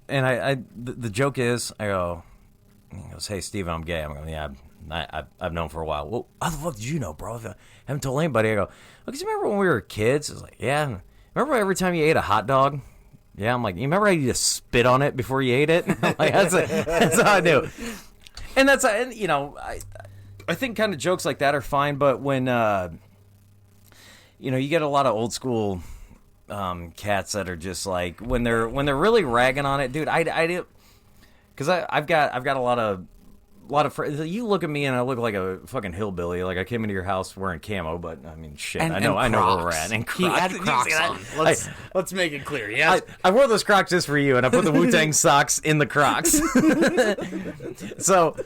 Speaker 2: and the joke is I go, he goes, hey Steven, I'm gay. I'm going, yeah, I've known for a while. Well, how the fuck did you know, bro? I haven't told anybody. I go, because you remember when we were kids? I was like, yeah. Remember every time you ate a hot dog? Yeah, I'm like, you remember how you just spit on it before you ate it? Like, that's how I do. And that's, you know, I think kind of jokes like that are fine, but when, you know, you get a lot of old school cats that are just like, when they're really ragging on it, dude, I do, because I've got a lot of friends. You look at me and I look like a fucking hillbilly. Like I came into your house wearing camo, but I mean, shit. I know where we're at. And
Speaker 1: He had Crocs on. Let's make it clear. Yeah,
Speaker 2: I wore those Crocs just for you, and I put the Wu-Tang socks in the Crocs. So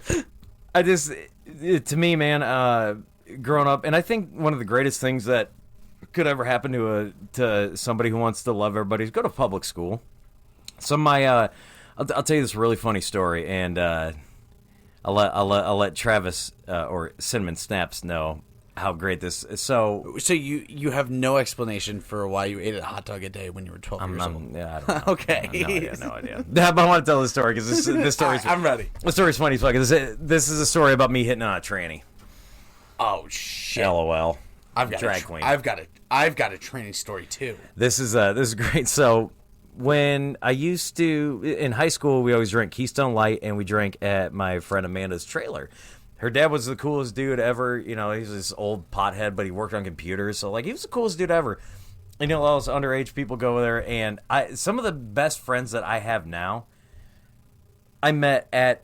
Speaker 2: I just, to me, man, growing up, and I think one of the greatest things that could ever happen to somebody who wants to love everybody is go to public school. So I'll tell you this really funny story, and I'll let Travis or Cinnamon Snaps know how great this is. So
Speaker 1: you have no explanation for why you ate a hot dog a day when you were 12 years old.
Speaker 2: Yeah, I don't know.
Speaker 1: Okay.
Speaker 2: No idea. But I want to tell this story because this story's
Speaker 1: I'm ready.
Speaker 2: The story's funny as fuck. This is a story about me hitting on a tranny.
Speaker 1: Oh shit.
Speaker 2: LOL.
Speaker 1: I've got
Speaker 2: drag queen.
Speaker 1: I've got a training story too.
Speaker 2: This is great. So when I used to, in high school, we always drank Keystone Light, and we drank at my friend Amanda's trailer. Her dad was the coolest dude ever. You know, he's this old pothead, but he worked on computers. So, like, he was the coolest dude ever. And, you know, all those underage people go there. And some of the best friends that I have now, I met at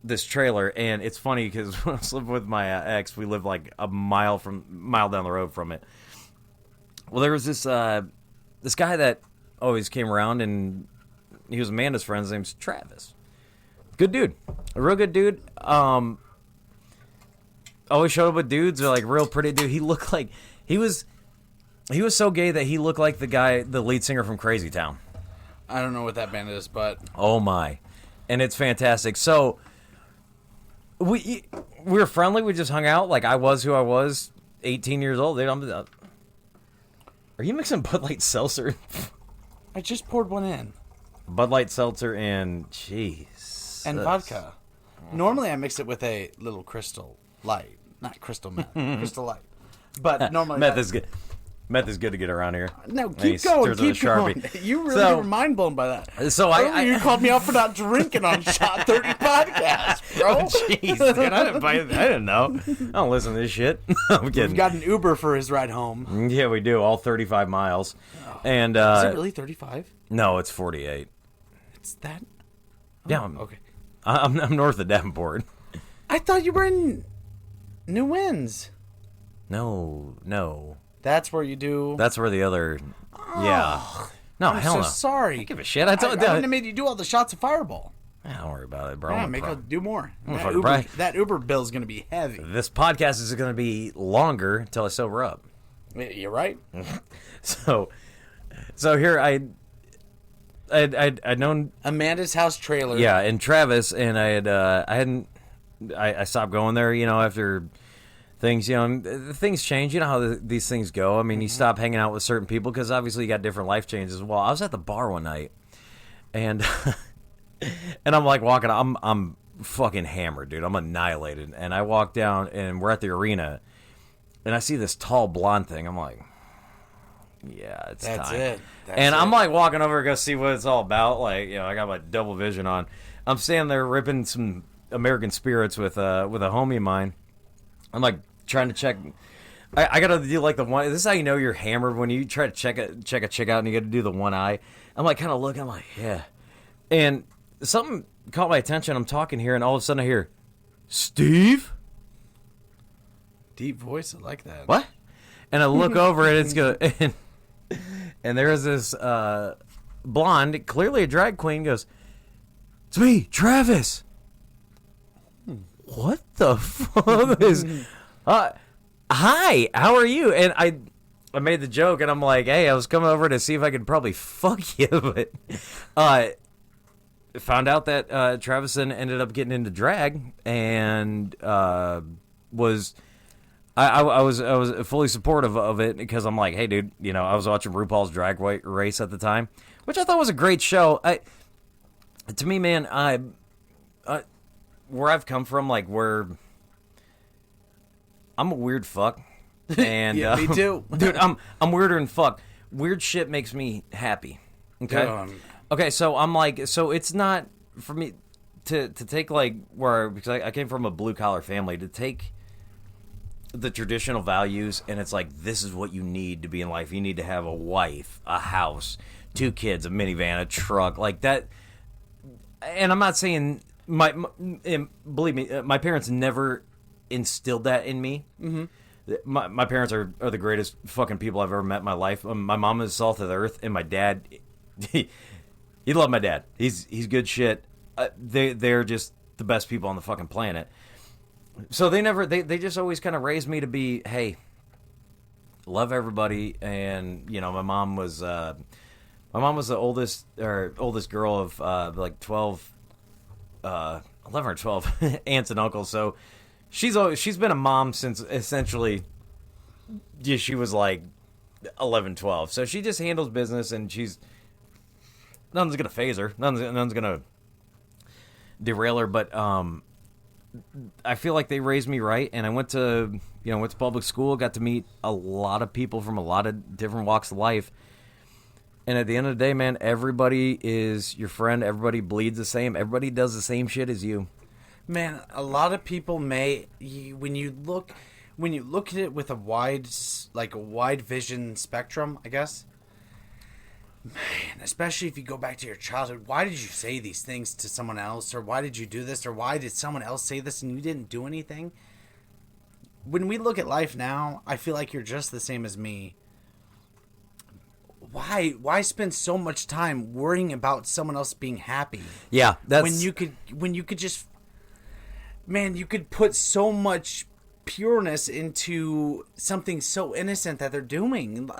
Speaker 2: this trailer. And it's funny because when I was living with my ex, we lived like a mile down the road from it. Well, there was this guy that always came around, and he was Amanda's friend. His name's Travis. Good dude. A real good dude. Always showed up with dudes. They're like real pretty dude. He looked like he was so gay that he looked like the lead singer from Crazy Town.
Speaker 1: I don't know what that band is, but
Speaker 2: oh my, and it's fantastic. So we were friendly. We just hung out. Like I was who I was. 18 years old. Dude, are you mixing Bud Light Seltzer?
Speaker 1: I just poured one in.
Speaker 2: Bud Light Seltzer and cheese
Speaker 1: and vodka. Normally, I mix it with a little Crystal Light. Not Crystal Meth. Crystal Light. But normally...
Speaker 2: Meth is good. Meth is good to get around here.
Speaker 1: No, keep going. Keep going. You really were mind blown by that.
Speaker 2: So
Speaker 1: you called me out for not drinking on Shot 30 podcast, bro.
Speaker 2: Oh, jeez, dude. I didn't know. I don't listen to this shit. I'm kidding.
Speaker 1: We've got an Uber for his ride home.
Speaker 2: Yeah, we do. All 35 miles.
Speaker 1: Oh.
Speaker 2: And
Speaker 1: is it really 35?
Speaker 2: No, it's 48.
Speaker 1: It's that? Oh,
Speaker 2: yeah.
Speaker 1: Okay.
Speaker 2: I'm north of Davenport.
Speaker 1: I thought you were in New Winds.
Speaker 2: No.
Speaker 1: That's where you do.
Speaker 2: That's where the other. Yeah. No,
Speaker 1: I'm
Speaker 2: hell
Speaker 1: so
Speaker 2: no.
Speaker 1: sorry.
Speaker 2: I don't give a shit. I
Speaker 1: wouldn't have made you do all the shots of Fireball.
Speaker 2: Don't worry about it, bro.
Speaker 1: Yeah, make us do more.
Speaker 2: That
Speaker 1: Uber bill's going to be heavy.
Speaker 2: This podcast is going to be longer until I sober up.
Speaker 1: You're right.
Speaker 2: So here I'd known
Speaker 1: Amanda's house trailer.
Speaker 2: Yeah, and Travis, and I stopped going there. You know, after things, things change. You know how these things go. I mean, you stop hanging out with certain people because obviously you got different life changes. Well, I was at the bar one night, and and I'm like walking. I'm fucking hammered, dude. I'm annihilated. And I walk down, and we're at the arena, and I see this tall blonde thing. I'm like, yeah, it's
Speaker 1: That's
Speaker 2: time.
Speaker 1: it.
Speaker 2: I'm like walking over to go see what it's all about. Like, I got my double vision on. I'm standing there ripping some American Spirits with a homie of mine. I'm like trying to check. I gotta do like the one. This is how you know you're hammered when you try to check a chick out and you got to do the one eye. I'm like kind of looking. I'm like, yeah. And something caught my attention. I'm talking here, and all of a sudden I hear, Steve.
Speaker 1: Deep voice. I like that.
Speaker 2: What? And I look over and it's good. And there is this blonde, clearly a drag queen, goes, "It's me, Travis." What the fuck is? Hi, how are you? And I made the joke, and I'm like, hey, I was coming over to see if I could probably fuck you, but found out that Travis ended up getting into drag, and was. I was fully supportive of it because I'm like, hey, dude, I was watching RuPaul's Drag Race at the time, which I thought was a great show. To me, man, where I've come from, like where I'm a weird fuck, and
Speaker 1: yeah, me too,
Speaker 2: dude. I'm weirder than fuck. Weird shit makes me happy. Okay, okay. So I'm like, so it's not for me to take like because I came from a blue collar family to take the traditional values, and it's like, this is what you need to be in life. You need to have a wife, a house, 2 kids, a minivan, a truck, like that. And I'm not saying believe me, my parents never instilled that in me. Mm-hmm. My parents are the greatest fucking people I've ever met in my life. My mom is salt of the earth, and my dad, you love my dad. He's good shit. They're just the best people on the fucking planet. So they just always kind of raised me to be, hey, love everybody. And my mom was the oldest girl of like 12 11 or 12 aunts and uncles. So she's been a mom since essentially she was like 11, 12. So she just handles business, and nothing's gonna phase her. Nothing's gonna derail her. But I feel like they raised me right, and I went to public school, got to meet a lot of people from a lot of different walks of life, And at the end of the day, man, everybody is your friend. Everybody bleeds the same. Everybody does the same shit as you.
Speaker 1: Man, a lot of people when you look at it with a wide vision spectrum, I guess. Man, especially if you go back to your childhood, why did you say these things to someone else, or why did you do this, or why did someone else say this and you didn't do anything? When we look at life now, I feel like you're just the same as me. Why spend so much time worrying about someone else being happy?
Speaker 2: Yeah, that's
Speaker 1: when you could just, man, you could put so much pureness into something so innocent that they're doing.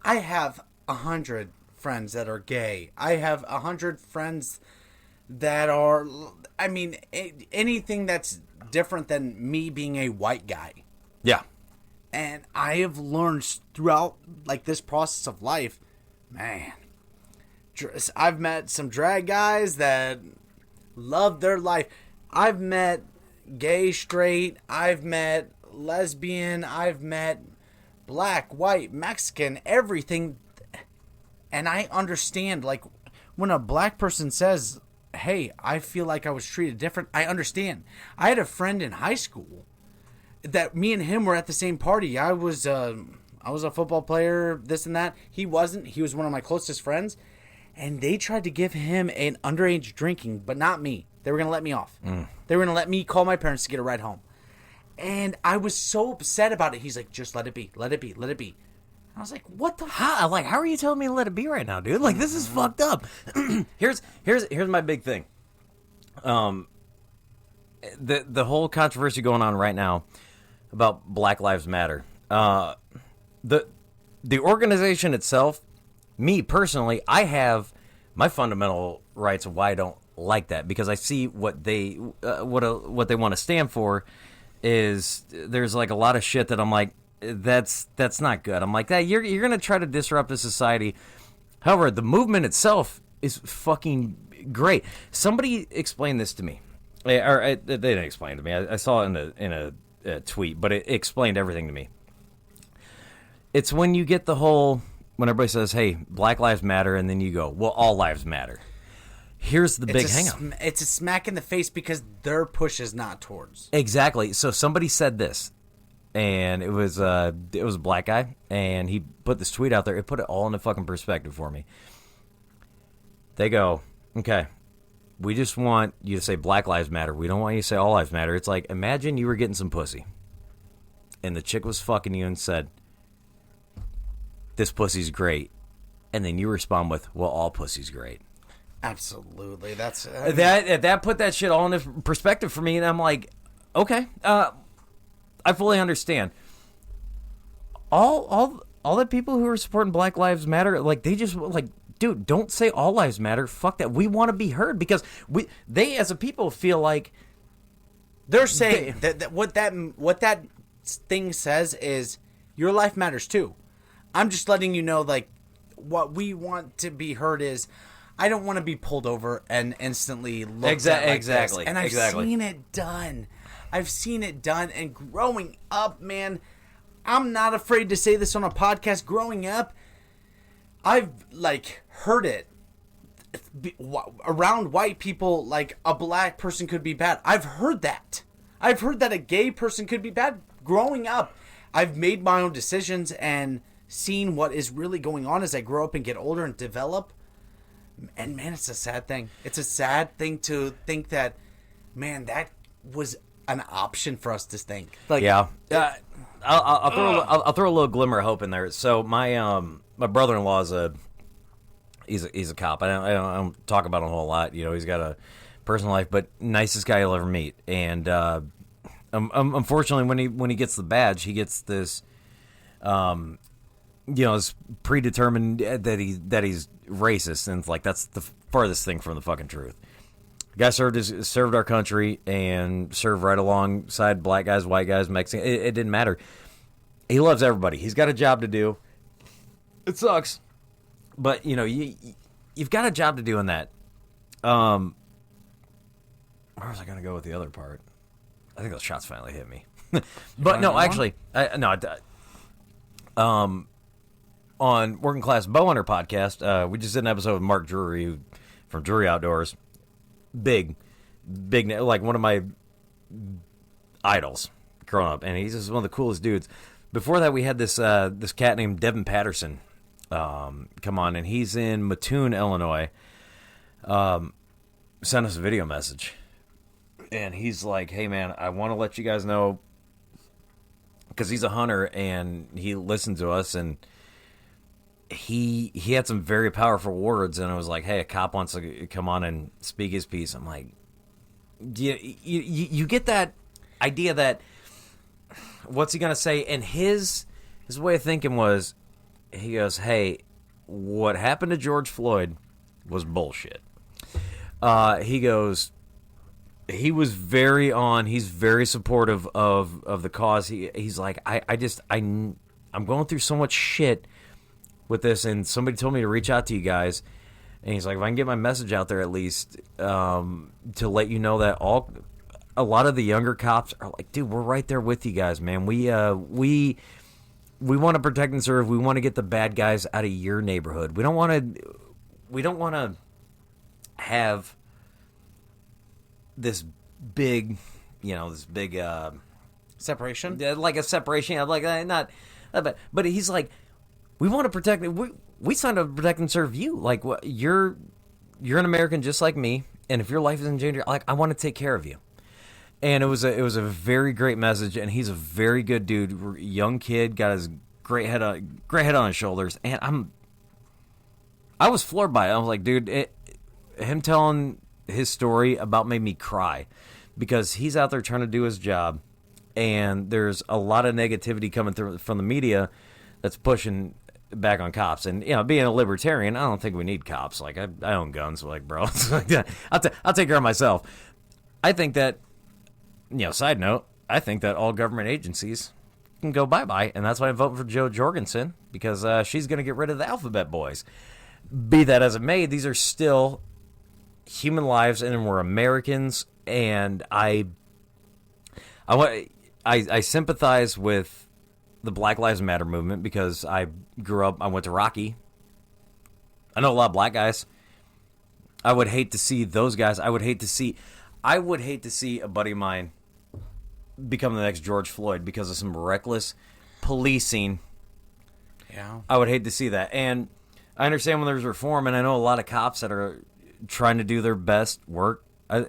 Speaker 1: I have 100 friends that are gay. I have 100 friends that are, I mean, anything that's different than me being a white guy.
Speaker 2: Yeah.
Speaker 1: And I have learned throughout like this process of life, man, I've met some drag guys that love their life. I've met gay, straight, I've met lesbian, I've met black, white, Mexican, everything. And I understand, like, when a black person says, hey, I feel like I was treated different, I understand. I had a friend in high school that me and him were at the same party. I was a football player, this and that. He wasn't. He was one of my closest friends. And they tried to give him an underage drinking, but not me. They were going to let me off. They were going to let me call my parents to get a ride home. And I was so upset about it. He's like, just let it be. Let it be. Let it be. I was like, what the
Speaker 2: how? Like, how are you telling me to let it be right now, dude? Like, this is fucked up. Here's my big thing. The whole controversy going on right now about Black Lives Matter. The organization itself, me personally, I have my fundamental rights of why I don't like that, because I see what they what they want to stand for is there's like a lot of shit that I'm like, that's not good. I'm like, that you're gonna try to disrupt a society. However, the movement itself is fucking great. Somebody explained this to me, or they didn't explain it to me. I saw it in a tweet, but it explained everything to me. It's when you get the whole, when everybody says, hey, Black Lives Matter, and then you go, well, all lives matter. Here's the big hang-up.
Speaker 1: It's a smack in the face because their push is not towards.
Speaker 2: Exactly. So somebody said this, and it was a black guy, and he put this tweet out there. It put it all into fucking perspective for me. They go, okay, we just want you to say Black Lives Matter. We don't want you to say all lives matter. It's like, imagine you were getting some pussy, and the chick was fucking you and said, this pussy's great. And then you respond with, well, all pussy's great.
Speaker 1: Absolutely. That's
Speaker 2: that put that shit all into perspective for me, and I'm like, okay, I fully understand. All the people who are supporting Black Lives Matter, like, they just, like, dude, don't say all lives matter. Fuck that. We want to be heard, because they as a people feel like
Speaker 1: they're saying that what that thing says is your life matters too. I'm just letting you know, like, what we want to be heard is, I don't want to be pulled over and instantly looked at like
Speaker 2: exactly
Speaker 1: this. And I've seen it done. I've seen it done. And growing up, man, I'm not afraid to say this on a podcast. Growing up, I've, like, heard it around white people, like, a black person could be bad. I've heard that. I've heard that a gay person could be bad. Growing up, I've made my own decisions and seen what is really going on as I grow up and get older and develop. And, man, it's a sad thing. It's a sad thing to think that, man, that was an option for us to think. Like,
Speaker 2: yeah. I'll throw a little glimmer of hope in there. So my brother-in-law is he's a cop. I don't talk about him a whole lot. You know, he's got a personal life, but nicest guy you'll ever meet. And unfortunately, when he gets the badge, he gets this, it's predetermined that he's racist, and it's like, that's the farthest thing from the fucking truth. Guy served our country and served right alongside black guys, white guys, Mexican. It didn't matter. He loves everybody. He's got a job to do. It sucks, but you've got a job to do in that. Where was I going to go with the other part? I think those shots finally hit me. But no, actually, on Working Class Bowhunter podcast, we just did an episode with Mark Drury from Drury Outdoors. Big, like one of my idols growing up, and he's just one of the coolest dudes. Before that, we had this cat named Devin Patterson come on, and he's in Mattoon, Illinois. Sent us a video message, and he's like, "Hey man, I want to let you guys know," because he's a hunter and he listened to us, and he had some very powerful words, and I was like, "Hey, a cop wants to come on and speak his piece." I'm like, you get that idea that what's he gonna say? And his way of thinking was, he goes, "Hey, what happened to George Floyd was bullshit." He goes, he was he's very supportive of the cause. He's like, I'm going through so much shit with this, and somebody told me to reach out to you guys. And he's like, if I can get my message out there at least, to let you know that a lot of the younger cops are like, dude, we're right there with you guys, man. We want to protect and serve. We want to get the bad guys out of your neighborhood. We don't want to have this big,
Speaker 1: Separation?
Speaker 2: like a separation, like not, but he's like, we want to protect. We signed up to protect and serve you. Like, you're an American just like me, and if your life is in danger, like, I want to take care of you. And it was a very great message, and he's a very good dude, young kid, got his great head on his shoulders, and I was floored by it. I was like, dude, him telling his story about made me cry, because he's out there trying to do his job, and there's a lot of negativity coming through from the media that's pushing back on cops. And being a libertarian, I don't think we need cops. Like, I own guns, like, bro. It's like, I'll take care of myself. I think that, side note, I think that all government agencies can go bye-bye, and that's why I'm voting for Jo Jorgensen, because she's going to get rid of the alphabet boys. Be that as it may, these are still human lives, and we're Americans, and I sympathize with the Black Lives Matter movement, because I went to Rocky. I know a lot of black guys. I would hate to see those guys. I would hate to see a buddy of mine become the next George Floyd because of some reckless policing.
Speaker 1: Yeah.
Speaker 2: I would hate to see that. And I understand when there's reform, and I know a lot of cops that are trying to do their best work. I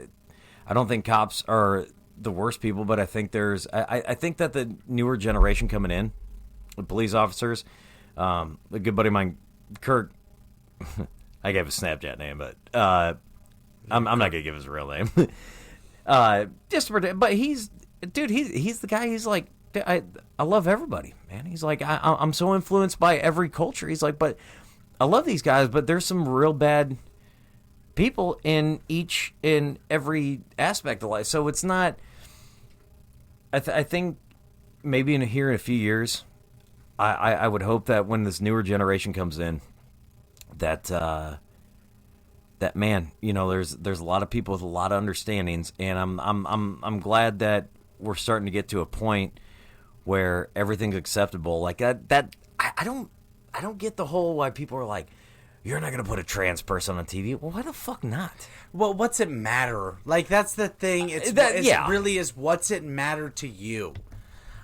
Speaker 2: don't think cops are the worst people, but I think I think that the newer generation coming in, the police officers, a good buddy of mine, Kirk, I gave his Snapchat name, but I'm not gonna give his real name. But he's the guy. He's like, I love everybody, man. He's like, I'm so influenced by every culture. He's like, but I love these guys, but there's some real bad people in every aspect of life. So it's not. I think maybe in a few years, I would hope that when this newer generation comes in, that man, there's a lot of people with a lot of understandings, and I'm glad that we're starting to get to a point where everything's acceptable. Like that I don't get the whole why people are like, you're not going to put a trans person on TV. Well, why the fuck not?
Speaker 1: Well, what's it matter? Like, that's the thing. It really is, what's it matter to you?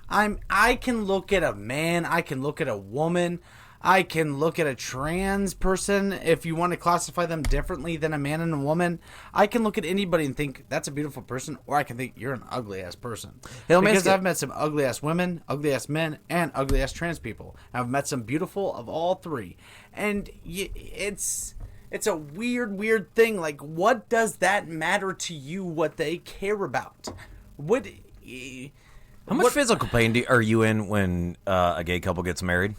Speaker 1: I can look at a man, I can look at a woman, I can look at a trans person, if you want to classify them differently than a man and a woman. I can look at anybody and think, that's a beautiful person, or I can think, you're an ugly-ass person. Because I've met some ugly-ass women, ugly-ass men, and ugly-ass trans people. I've met some beautiful of all three. And it's a weird thing. Like, what does that matter to you, what they care about?
Speaker 2: How much physical pain are you in when a gay couple gets married?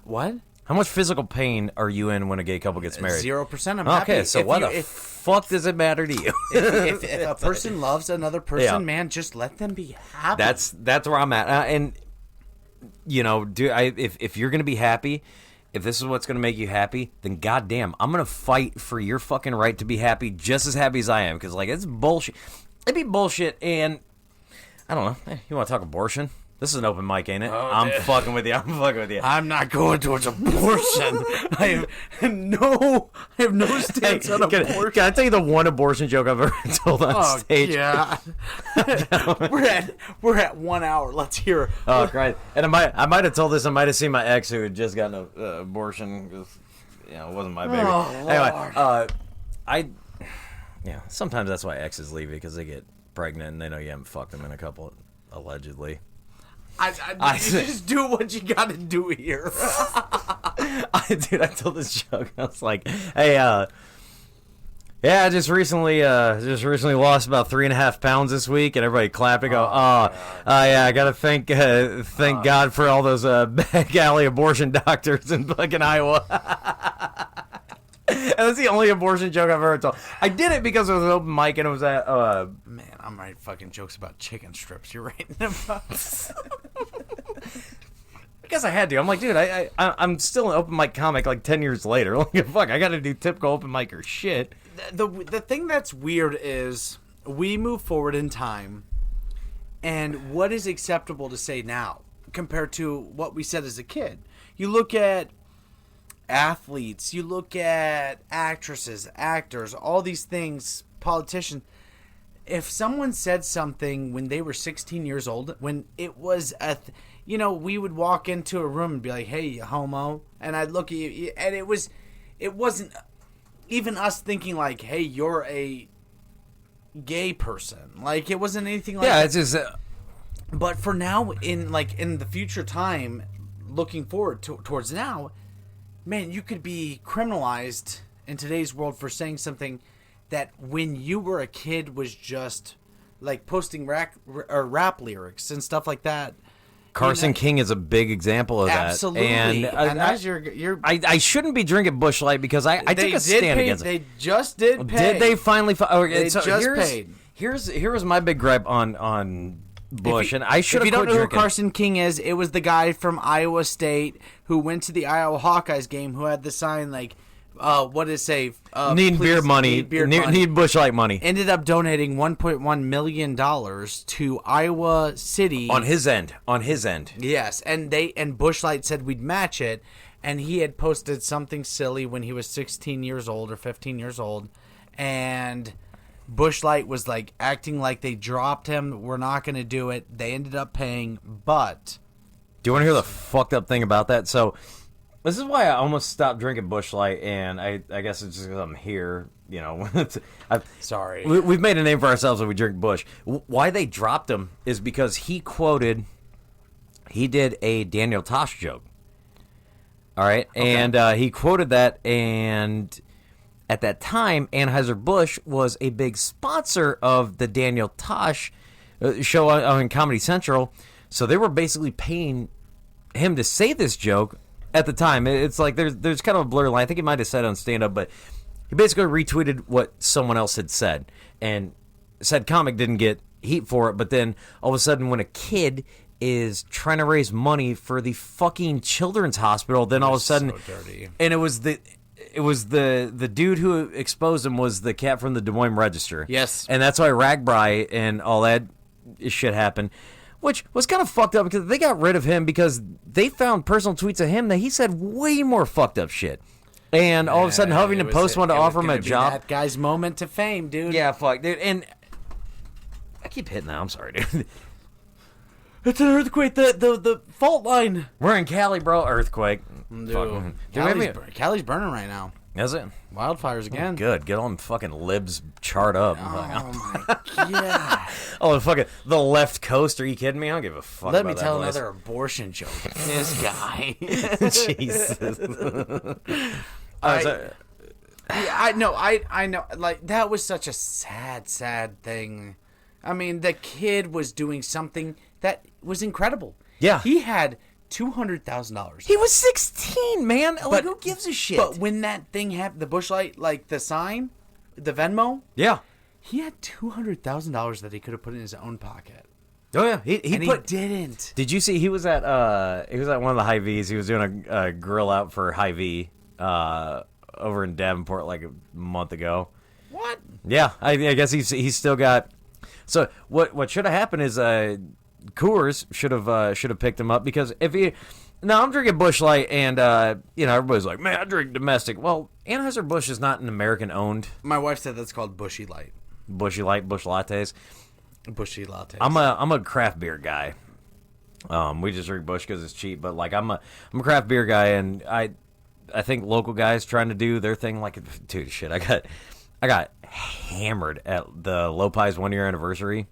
Speaker 1: What?
Speaker 2: How much physical pain are you in when a gay couple gets married?
Speaker 1: 0%. I'm happy.
Speaker 2: Okay, so what the fuck does it matter to you?
Speaker 1: if a person loves another person, man, just let them be happy.
Speaker 2: That's where I'm at. And if you're gonna be happy, if this is what's gonna make you happy, then goddamn, I'm gonna fight for your fucking right to be happy, just as happy as I am. Because it's bullshit. It'd be bullshit, and I don't know. You want to talk abortion? This is an open mic, ain't it?
Speaker 1: Oh,
Speaker 2: I'm
Speaker 1: dude.
Speaker 2: fucking with you. I'm fucking with you.
Speaker 1: I'm not going towards abortion. I have no stance on abortion.
Speaker 2: Can I tell you the one abortion joke I've ever told on
Speaker 1: Oh,
Speaker 2: stage?
Speaker 1: yeah. we're at 1 hour. Let's hear it.
Speaker 2: Oh, Christ. And I might have told this. I might have seen my ex who had just gotten an abortion. It wasn't my baby.
Speaker 1: Oh,
Speaker 2: Anyway, sometimes that's why exes leave you, because they get pregnant and they know you haven't fucked them in a couple, allegedly.
Speaker 1: I just do what you gotta do here.
Speaker 2: Dude, I told this joke. I was like, hey, I just recently lost about 3.5 pounds this week, and everybody clapped and go, yeah, I gotta thank God for all those back alley abortion doctors in fucking Iowa. And that's the only abortion joke I've ever told. I did it because it was an open mic, and it was at
Speaker 1: Man, I'm writing fucking jokes about chicken strips. You're writing about.
Speaker 2: I guess I had to. I'm like, dude, I'm still an open mic comic like 10 years later. Like, fuck, I got to do typical open micer shit.
Speaker 1: The thing that's weird is we move forward in time, and what is acceptable to say now compared to what we said as a kid. You look at athletes, you look at actresses, actors, all these things, politicians. If someone said something when they were 16 years old, when it was we would walk into a room and be like, "Hey, you homo," and I'd look at you, and it wasn't even us thinking like, "Hey, you're a gay person." Like, it wasn't anything like
Speaker 2: Yeah,
Speaker 1: that.
Speaker 2: it's just.
Speaker 1: But for now, in the future time, looking forward towards now, man, you could be criminalized in today's world for saying something that when you were a kid was just like posting rap lyrics and stuff like that.
Speaker 2: Carson King is a big example of that.
Speaker 1: Absolutely.
Speaker 2: And
Speaker 1: that's your
Speaker 2: I shouldn't be drinking Busch Light because I took a stand against it.
Speaker 1: They just did pay.
Speaker 2: Did they finally?
Speaker 1: They just paid.
Speaker 2: Here was my big gripe on Busch, and I should have.
Speaker 1: If you don't know
Speaker 2: drinking.
Speaker 1: who Carson King is, it was the guy from Iowa State who went to the Iowa Hawkeyes game who had the sign like, what did it say?
Speaker 2: Need beer money. Need Busch Light money.
Speaker 1: Ended up donating $1.1 million to Iowa City.
Speaker 2: On his end.
Speaker 1: Yes, and Busch Light said we'd match it, and he had posted something silly when he was 16 years old or 15 years old, and Busch Light was like acting like they dropped him. We're not going to do it. They ended up paying, but...
Speaker 2: Do you want to hear the fucked up thing about that? So, this is why I almost stopped drinking Busch Light, and I guess it's just because I'm here, you know.
Speaker 1: Sorry.
Speaker 2: We've made a name for ourselves when we drink Busch. Why they dropped him is because he did a Daniel Tosh joke. All right? Okay. And he quoted that, and at that time, Anheuser-Busch was a big sponsor of the Daniel Tosh show on Comedy Central, so they were basically paying him to say this joke at the time. It's like there's kind of a blurry line. I think he might have said it on stand-up, but he basically retweeted what someone else had said, and said comic didn't get heat for it, but then all of a sudden when a kid is trying to raise money for the fucking children's hospital, then all of a sudden...
Speaker 1: So dirty.
Speaker 2: And it was the dude who exposed him was the cat from the Des Moines Register.
Speaker 1: Yes.
Speaker 2: And that's why Ragbri and all that shit happened, which was kind of fucked up because they got rid of him because they found personal tweets of him that he said way more fucked up shit. And all of a sudden Huffington Post wanted to offer him a job.
Speaker 1: That guy's moment to fame, dude.
Speaker 2: Yeah, fuck, dude. And I keep hitting that. I'm sorry, dude.
Speaker 1: It's an earthquake. The fault line.
Speaker 2: We're in Cali, bro. Earthquake.
Speaker 1: Dude. Cali's burning right now.
Speaker 2: Is it?
Speaker 1: Wildfires again.
Speaker 2: Oh, good. Get on fucking Libs chart up.
Speaker 1: Oh my god.
Speaker 2: Oh, the left coast. Are you kidding me? I don't give a fuck.
Speaker 1: Let me
Speaker 2: about
Speaker 1: tell
Speaker 2: that place.
Speaker 1: another abortion joke. This guy.
Speaker 2: Jesus.
Speaker 1: I know. Like, that was such a sad thing. I mean, the kid was doing something that was incredible.
Speaker 2: Yeah.
Speaker 1: He had $200,000.
Speaker 2: He was 16, man. Like, who gives a shit?
Speaker 1: But when that thing happened, the Busch Light, like the sign, the Venmo,
Speaker 2: yeah,
Speaker 1: he had $200,000 that he could have put in his own pocket.
Speaker 2: Oh yeah, he
Speaker 1: didn't.
Speaker 2: Did you see he was at one of the Hy-V's. He was doing a grill out for Hy-V over in Davenport like a month ago.
Speaker 1: What?
Speaker 2: Yeah, I guess he's still got. So what should have happened is Coors should have picked him up, because if you now I'm drinking Busch Light, and everybody's like, man, I drink domestic. Well, Anheuser-Busch is not an American owned.
Speaker 1: My wife said that's called Bushy Light.
Speaker 2: Bushy Light, Busch Lattes.
Speaker 1: Bushy Lattes.
Speaker 2: I'm a craft beer guy. We just drink Busch because it's cheap, but like I'm a craft beer guy, and I think local guys trying to do their thing. Like, dude, shit, I got hammered at the Low Pies 1 year anniversary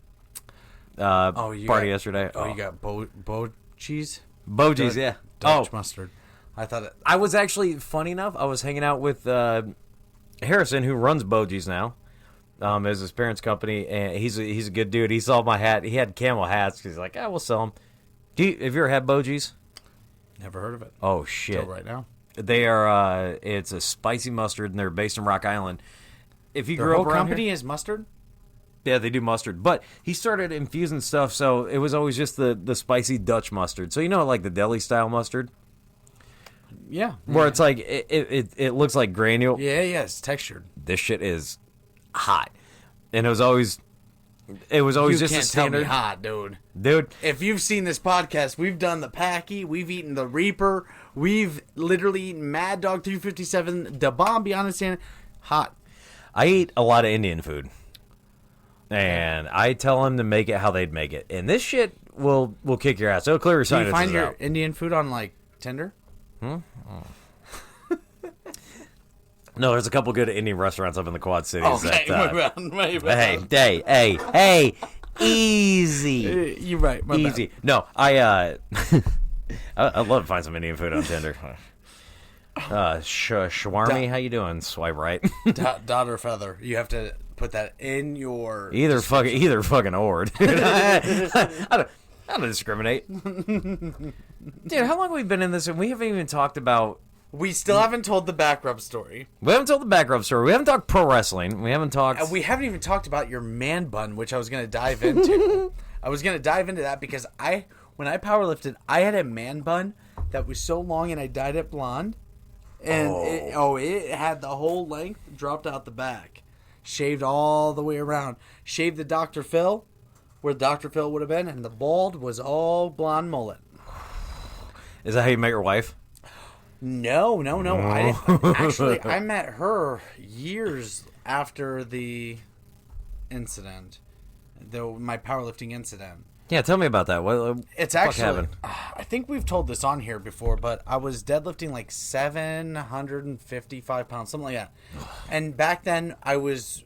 Speaker 2: party yesterday.
Speaker 1: Oh, you got Boji's?
Speaker 2: Boji's, yeah.
Speaker 1: Dutch mustard. I thought it.
Speaker 2: I was actually, funny enough, I was hanging out with Harrison, who runs Boji's now. As his parents' company, and he's a good dude. He saw my hat. He had camel hats. He's like, we'll sell them. Have you ever had Boji's?
Speaker 1: Never heard of it.
Speaker 2: Oh shit!
Speaker 1: Till right now.
Speaker 2: They are. It's a spicy mustard, and they're based in Rock Island. If you
Speaker 1: Their
Speaker 2: grew
Speaker 1: whole
Speaker 2: up around
Speaker 1: company
Speaker 2: here,
Speaker 1: is mustard.
Speaker 2: yeah, they do mustard. But he started infusing stuff, so it was always just the spicy Dutch mustard. So like the deli style mustard,
Speaker 1: Yeah.
Speaker 2: where it's like it looks like granule.
Speaker 1: Yeah, it's textured.
Speaker 2: This shit is hot, and it was always just
Speaker 1: can't
Speaker 2: a standard.
Speaker 1: tell me hot, dude.
Speaker 2: Dude,
Speaker 1: If you've seen this podcast, we've done the Packy, we've eaten the Reaper, we've literally eaten Mad Dog 357, the Bomb Beyond Insane. Hot.
Speaker 2: I eat a lot of Indian food, and I tell them to make it how they'd make it, and this shit will kick your ass. It'll clear your
Speaker 1: Do you
Speaker 2: sinuses
Speaker 1: find your
Speaker 2: out.
Speaker 1: Indian food on like Tinder?
Speaker 2: No, there's a couple good Indian restaurants up in the Quad Cities.
Speaker 1: Okay,
Speaker 2: that,
Speaker 1: my bad.
Speaker 2: hey, easy.
Speaker 1: You're right, my
Speaker 2: Easy.
Speaker 1: bad.
Speaker 2: No, I'd love to find some Indian food on Tinder. Shawarma, how you doing? Swipe right.
Speaker 1: Dot or feather. You have to put that in your...
Speaker 2: either fucking or. Dude. I don't discriminate. Dude, how long have we been in this, and we haven't even talked about...
Speaker 1: We still haven't told the back rub story.
Speaker 2: We haven't told the back rub story. We haven't talked pro wrestling. We haven't talked...
Speaker 1: We haven't even talked about your man bun, which I was going to dive into. I was going to dive into that because when I powerlifted, I had a man bun that was so long and I dyed it blonde. And it had the whole length dropped out the back. Shaved all the way around. Shaved the Dr. Phil, where Dr. Phil would have been, and the bald was all blonde mullet.
Speaker 2: Is that how you met your wife?
Speaker 1: No. I didn't. Actually, I met her years after the incident, my powerlifting incident.
Speaker 2: Yeah, tell me about that. What
Speaker 1: It's
Speaker 2: fuck
Speaker 1: actually,
Speaker 2: happened?
Speaker 1: I think we've told this on here before, but I was deadlifting like 755 pounds, something like that. And back then, I was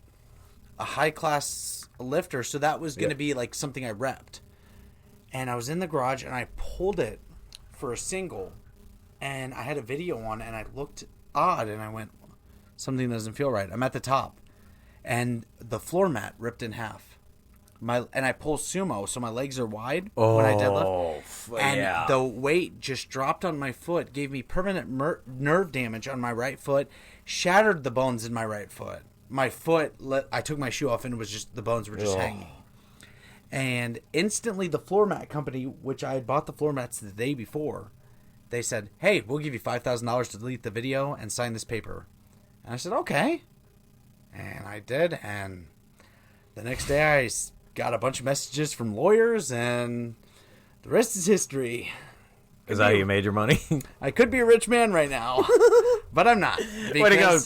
Speaker 1: a high-class lifter, so that was going to be like something I repped. And I was in the garage, and I pulled it for a single, and I had a video on, and I looked odd, and I went, something doesn't feel right. I'm at the top, and the floor mat ripped in half. And I pull sumo, so my legs are wide when I deadlift. And the weight just dropped on my foot, gave me permanent nerve damage on my right foot, shattered the bones in my right foot. My foot, I took my shoe off, and it was just, the bones were just hanging. And instantly the floor mat company, which I had bought the floor mats the day before, they said, hey, we'll give you $5,000 to delete the video and sign this paper. And I said, okay. And I did, and the next day I got a bunch of messages from lawyers, and the rest is history.
Speaker 2: Is that how you made your money?
Speaker 1: I could be a rich man right now, but I'm not.
Speaker 2: Way to go,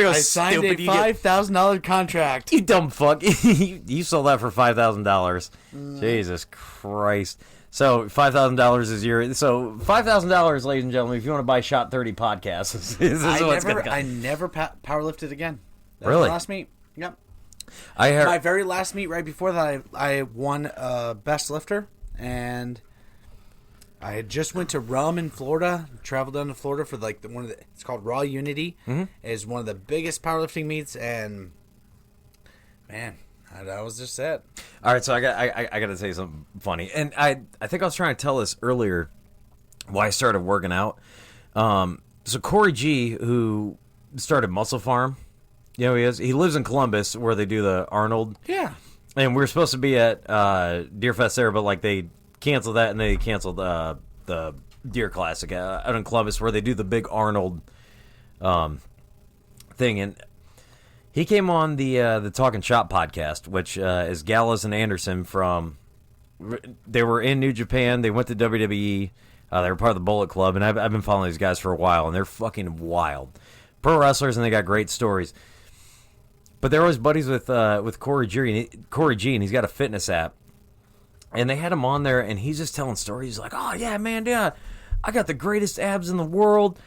Speaker 1: I signed a $5,000 contract.
Speaker 2: You dumb fuck. You sold that for $5,000. Jesus Christ. So $5,000 is your... So $5,000, ladies and gentlemen, if you want to buy Shot 30 podcasts, this is what's going to come.
Speaker 1: I never powerlifted again. That
Speaker 2: Really?
Speaker 1: was my last meet. Yep.
Speaker 2: I heard...
Speaker 1: My very last meet right before that, I won Best Lifter, and I had just went to Rum in Florida, traveled down to Florida for like it's called Raw Unity. Mm-hmm. It's one of the biggest powerlifting meets, and man, that was just it.
Speaker 2: All right, so I got to say something funny, and I think I was trying to tell this earlier why I started working out. So Corey G, who started Muscle Farm, you know who he is? He lives in Columbus, where they do the Arnold.
Speaker 1: Yeah.
Speaker 2: And we were supposed to be at Deer Fest there, but like they canceled that, and they canceled the Deer Classic out in Columbus, where they do the big Arnold thing. And he came on the Talking Shop podcast, which is Gallows and Anderson from they were in New Japan. They went to WWE. They were part of the Bullet Club, and I've been following these guys for a while, and they're fucking wild. Pro wrestlers, and they got great stories. But they're always buddies with Corey G, and he's got a fitness app. And they had him on there, and he's just telling stories. He's like, oh, yeah, man, yeah, I got the greatest abs in the world.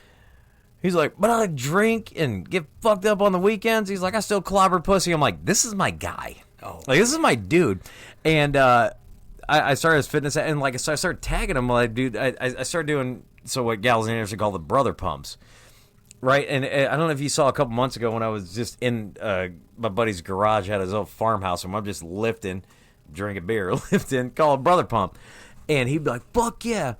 Speaker 2: He's like, but I like drink and get fucked up on the weekends. He's like, I still clobber pussy. I'm like, this is my guy.
Speaker 1: Oh.
Speaker 2: Like, this is my dude. And I started his fitness, and like, so I started tagging him. Like, dude, I started doing what Gals and Anderson call the brother pumps. Right, and I don't know if you saw a couple months ago when I was just in my buddy's garage, had his old farmhouse, and I'm just lifting, drinking beer, lifting, call it brother pump, and he'd be like, "Fuck yeah!"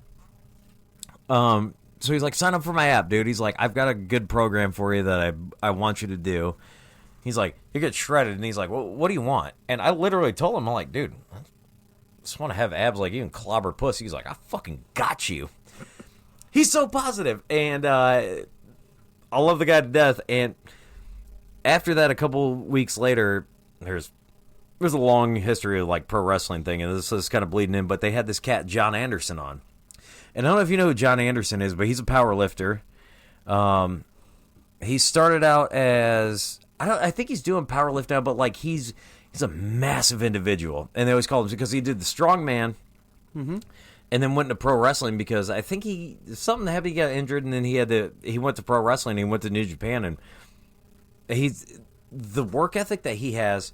Speaker 2: So he's like, "Sign up for my app, dude." He's like, "I've got a good program for you that I want you to do." He's like, "You get shredded," and he's like, "Well, what do you want?" And I literally told him, "I'm like, dude, I just want to have abs like you and clobber pussy." He's like, "I fucking got you." He's so positive, and I love the guy to death. And after that, a couple weeks later, there's a long history of like pro wrestling thing, and this is kind of bleeding in. But they had this cat John Anderson on, and I don't know if you know who John Anderson is, but he's a power lifter. He started out as I think he's doing power lift now, but like he's a massive individual, and they always call him because he did the strongman. Mm-hmm. And then went into pro wrestling because I think something happened. He got injured, and then he went to pro wrestling. And he went to New Japan, and the work ethic that he has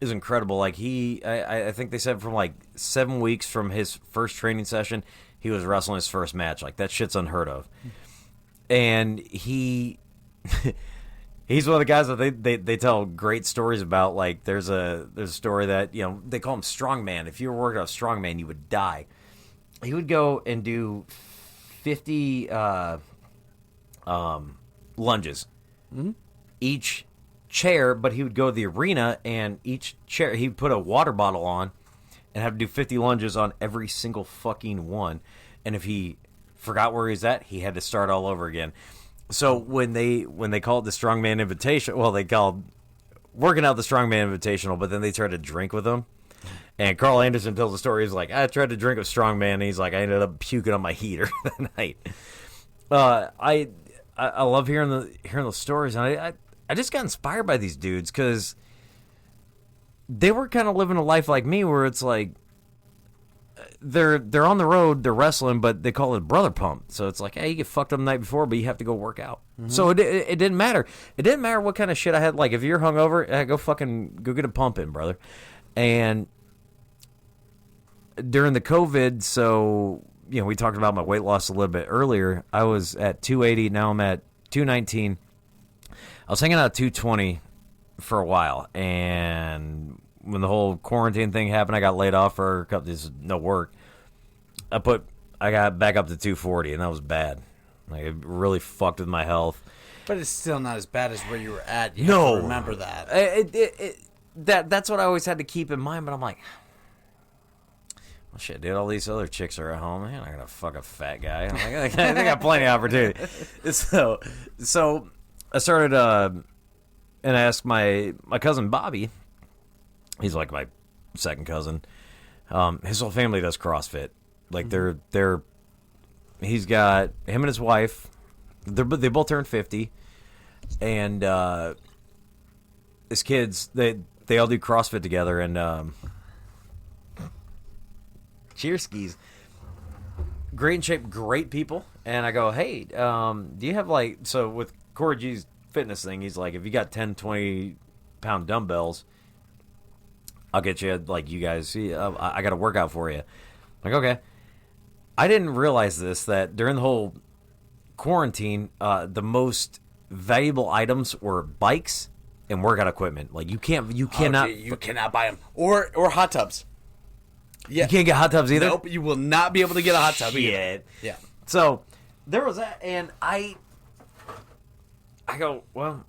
Speaker 2: is incredible. Like I think they said from like 7 weeks from his first training session, he was wrestling his first match. Like that shit's unheard of. And he's one of the guys that they tell great stories about. Like there's a story that they call him strongman. If you were working on strongman, you would die. He would go and do 50 lunges. Mm-hmm. Each chair, but he would go to the arena, and each chair, he'd put a water bottle on and have to do 50 lunges on every single fucking one. And if he forgot where he's at, he had to start all over again. So when they called the Strongman Invitational, well, they called working out the Strongman Invitational, but then they tried to drink with him. And Carl Anderson tells the story. He's like, I tried to drink with Strongman, and he's like, I ended up puking on my heater that night. I love hearing the stories, and I just got inspired by these dudes because they were kind of living a life like me, where it's like they're on the road, they're wrestling, but they call it brother pump. So it's like, hey, you get fucked up the night before, but you have to go work out. Mm-hmm. So it didn't matter. It didn't matter what kind of shit I had. Like if you're hungover, go get a pump in, brother. And during the COVID, so we talked about my weight loss a little bit earlier. I was at 280, now I'm at 219. I was hanging out at 220 for a while, and when the whole quarantine thing happened, I got laid off for a couple days, no work. I got back up to 240, and that was bad. Like it really fucked with my health.
Speaker 1: But it's still not as bad as where you were at. You
Speaker 2: no,
Speaker 1: have to remember that.
Speaker 2: That's what I always had to keep in mind. But I'm like, well, shit, dude. All these other chicks are at home. Man, I'm not gonna fuck a fat guy. I'm like, I got plenty of opportunity. So I started and I asked my cousin Bobby. He's like my second cousin. His whole family does CrossFit. Like they're he's got him and his wife. They both turned 50, and his kids they all do CrossFit together. And cheers skis, great in shape, great people. And I go, hey, do you have so with Corey G's fitness thing, he's like, if you got 10, 20 pound dumbbells, I'll get you, you guys see, I got a workout for you. I'm like, okay. I didn't realize that during the whole quarantine, the most valuable items were bikes and workout equipment. Like you cannot
Speaker 1: buy them or hot tubs.
Speaker 2: Yeah. You can't get hot tubs either?
Speaker 1: Nope, you will not be able to get a hot tub either.
Speaker 2: Yeah. So there was that, and I go, well,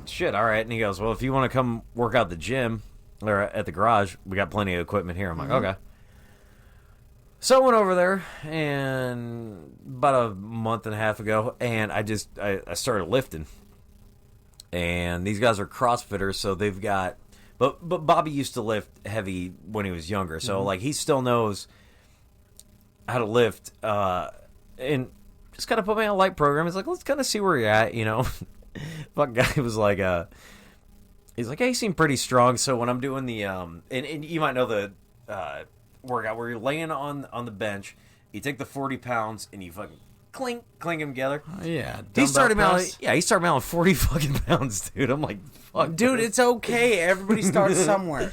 Speaker 2: shit, all right. And he goes, well, if you want to come work out the gym or at the garage, we got plenty of equipment here. I'm like, okay. So I went over there, and about a month and a half ago, and I started lifting. And these guys are CrossFitters, so they've got, But Bobby used to lift heavy when he was younger, so like he still knows how to lift. And just kind of put me on a light program. He's like, let's kind of see where you're at, you know. Fuck guy was like, he's like, hey, you seem pretty strong. So when I'm doing the and you might know the workout where you're laying on the bench, you take the 40 pounds and you fucking clink them together.
Speaker 1: Yeah,
Speaker 2: He started me on 40 fucking pounds, dude. I'm like, fuck,
Speaker 1: dude, it's okay. Everybody starts somewhere.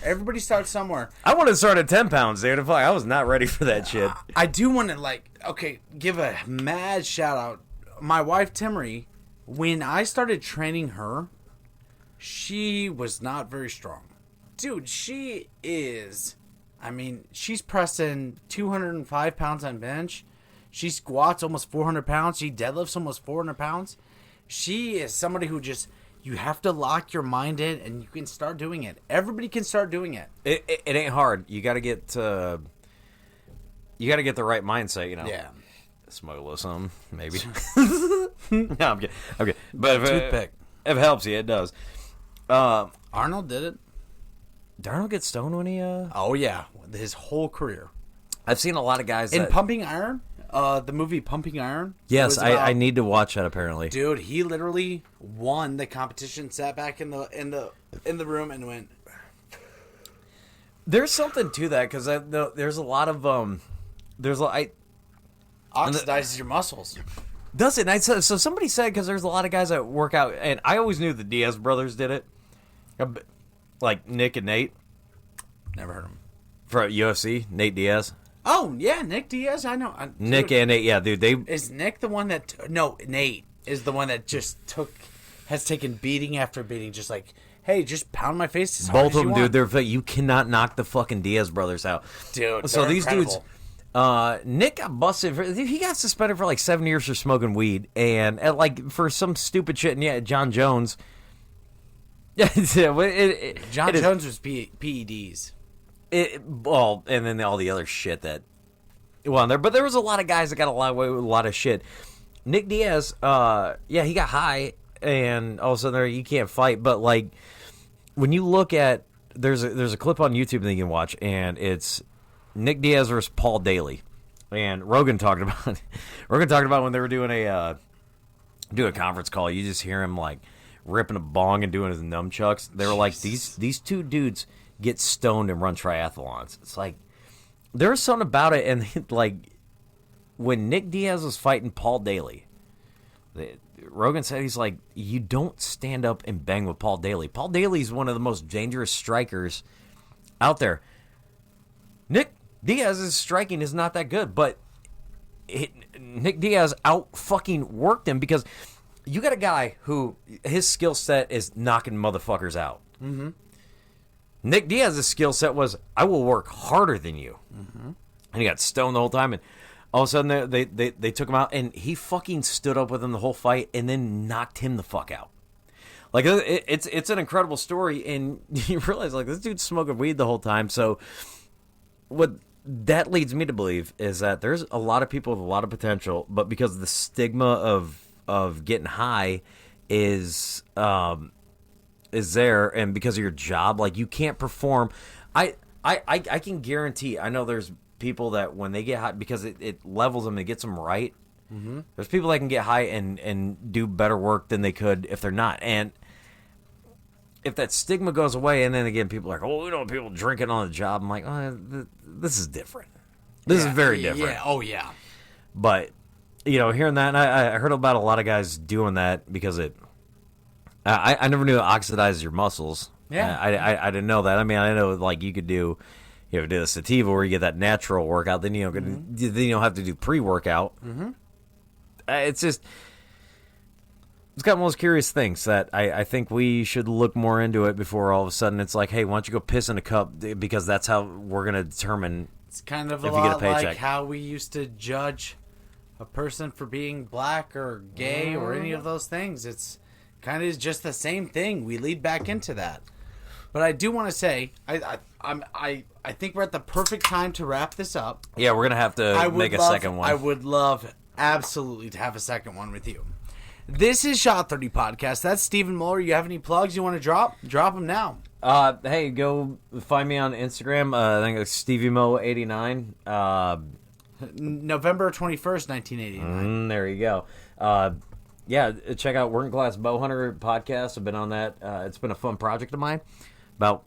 Speaker 2: I wanted to start at 10 pounds, dude. Fuck, I was not ready for that shit.
Speaker 1: I do want to give a mad shout out. My wife Timmery, when I started training her, she was not very strong. Dude, she is. I mean, she's pressing 205 pounds on bench. She squats almost 400 pounds. She deadlifts almost 400 pounds. She is somebody who just, you have to lock your mind in and you can start doing it. Everybody can start doing it.
Speaker 2: It ain't hard. You got to get the right mindset, you know.
Speaker 1: Yeah.
Speaker 2: Smoke a little something, maybe. No, I'm kidding. Okay, but if it helps you, it does.
Speaker 1: Arnold did it.
Speaker 2: Did Arnold get stoned when he?
Speaker 1: Oh yeah, his whole career.
Speaker 2: I've seen a lot of guys
Speaker 1: in Pumping Iron. The movie Pumping Iron.
Speaker 2: Yes, I need to watch that. Apparently,
Speaker 1: dude, he literally won the competition. Sat back in the room and went.
Speaker 2: There's something to that because there's a lot of
Speaker 1: oxidizes your muscles.
Speaker 2: Does it? And so somebody said because there's a lot of guys that work out, and I always knew the Diaz brothers did it, like Nick and Nate.
Speaker 1: Never heard of them.
Speaker 2: For UFC, Nate Diaz.
Speaker 1: Oh yeah, Nick Diaz. I know.
Speaker 2: Nick and Nate. Yeah, dude.
Speaker 1: Is Nick the one that? No, Nate is the one that just has taken beating after beating. Just like, hey, just pound my face as hard
Speaker 2: both
Speaker 1: as
Speaker 2: of them,
Speaker 1: you
Speaker 2: dude.
Speaker 1: want.
Speaker 2: You cannot knock the fucking Diaz brothers out,
Speaker 1: dude.
Speaker 2: So these
Speaker 1: incredible.
Speaker 2: dudes. Nick got busted. He got suspended for like 7 years for smoking weed and for some stupid shit. And yeah, John Jones.
Speaker 1: John Jones was PEDs.
Speaker 2: And then all the other shit that there. But there was a lot of guys that got away with a lot of shit. Nick Diaz, he got high, and all of a sudden you can't fight. But like when you look at there's a clip on YouTube that you can watch, and it's Nick Diaz versus Paul Daly, and Rogan talked about when they were doing a conference call. You just hear him like ripping a bong and doing his nunchucks. They were like, these two dudes get stoned and run triathlons. It's like there's something about it, and like when Nick Diaz was fighting Paul Daly, Rogan said he's like, you don't stand up and bang with Paul Daly. Paul Daly's one of the most dangerous strikers out there. Nick Diaz's striking is not that good, but Nick Diaz out fucking worked him because you got a guy who his skill set is knocking motherfuckers out. Mm-hmm. Nick Diaz's skill set was, I will work harder than you. Mm-hmm. And he got stoned the whole time, and all of a sudden they took him out, and he fucking stood up with him the whole fight and then knocked him the fuck out. Like, it's an incredible story, and you realize, like, this dude's smoking weed the whole time. So what that leads me to believe is that there's a lot of people with a lot of potential, but because the stigma of getting high is there, and because of your job, like, you can't perform. I can guarantee, I know there's people that when they get high, because it levels them, it gets them right. Mm-hmm. There's people that can get high and do better work than they could if they're not. And if that stigma goes away, and then again, people are like, oh, we don't want people drinking on the job. I'm like, oh, this is different. This is very different.
Speaker 1: Yeah. Oh, yeah.
Speaker 2: But, hearing that, and I heard about a lot of guys doing that because I never knew it oxidizes your muscles.
Speaker 1: Yeah.
Speaker 2: I didn't know that. I mean, I know, like, you could do the sativa where you get that natural workout, then you don't have to do pre-workout. Mm-hmm. It's just, it's got one of those curious things that I think we should look more into it before all of a sudden it's like, hey, why don't you go piss in a cup, because that's how we're going to determine.
Speaker 1: It's kind of
Speaker 2: if
Speaker 1: a
Speaker 2: you get a
Speaker 1: lot
Speaker 2: paycheck.
Speaker 1: like how we used to judge a person for being black or gay or any of those things. It's kind of just the same thing. We lead back into that. But I do want to say, I think we're at the perfect time to wrap this up.
Speaker 2: Yeah, we're gonna have to make a second one.
Speaker 1: I would love absolutely to have a second one with you. This is Shot 30 Podcast. That's Stephen Moller. You have any plugs you want to drop? Drop them now.
Speaker 2: Hey, go find me on Instagram. I think it's StevieMo89.
Speaker 1: November 21st, 1989.
Speaker 2: There you go. Yeah, check out Working Class Bowhunter podcast. I've been on that. It's been a fun project of mine. About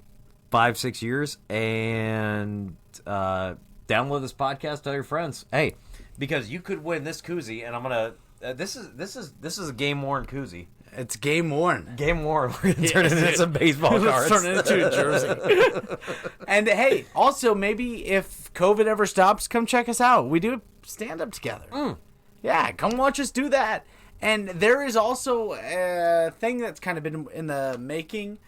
Speaker 2: 5-6 years. And download this podcast, tell your friends. Hey, because you could win this koozie, and I'm gonna. This is a game worn koozie.
Speaker 1: It's game worn.
Speaker 2: Game worn. We're gonna turn it into some baseball cards.
Speaker 1: Turn it into a jersey. And hey, also maybe if COVID ever stops, come check us out. We do stand up together. Yeah, come watch us do that. And there is also a thing that's kind of been in the making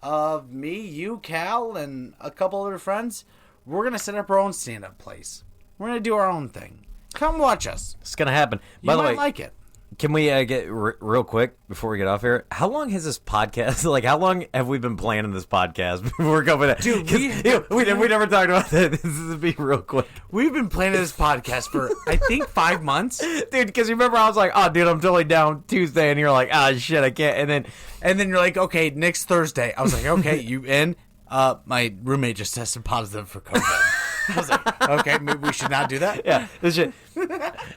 Speaker 1: of me, you, Cal, and a couple other friends. We're gonna set up our own stand up place. We're gonna do our own thing. Come watch us.
Speaker 2: It's gonna happen.
Speaker 1: You
Speaker 2: By the
Speaker 1: might
Speaker 2: way,
Speaker 1: like it.
Speaker 2: can we get real quick before we get off here? How long has this podcast? Like, how long have we been planning this podcast before we're going?
Speaker 1: Dude,
Speaker 2: we never talked about that. This is to be real quick,
Speaker 1: We've been planning this podcast for I think 5 months.
Speaker 2: dude. Because you remember, I was like, "Oh, dude, I'm totally down Tuesday," and you're like, "Ah, shit, I can't."
Speaker 1: And then you're like, okay, next Thursday. I was like, okay, you in? My roommate just tested positive for COVID. I was like, okay, maybe we should not do that.
Speaker 2: Yeah, this shit.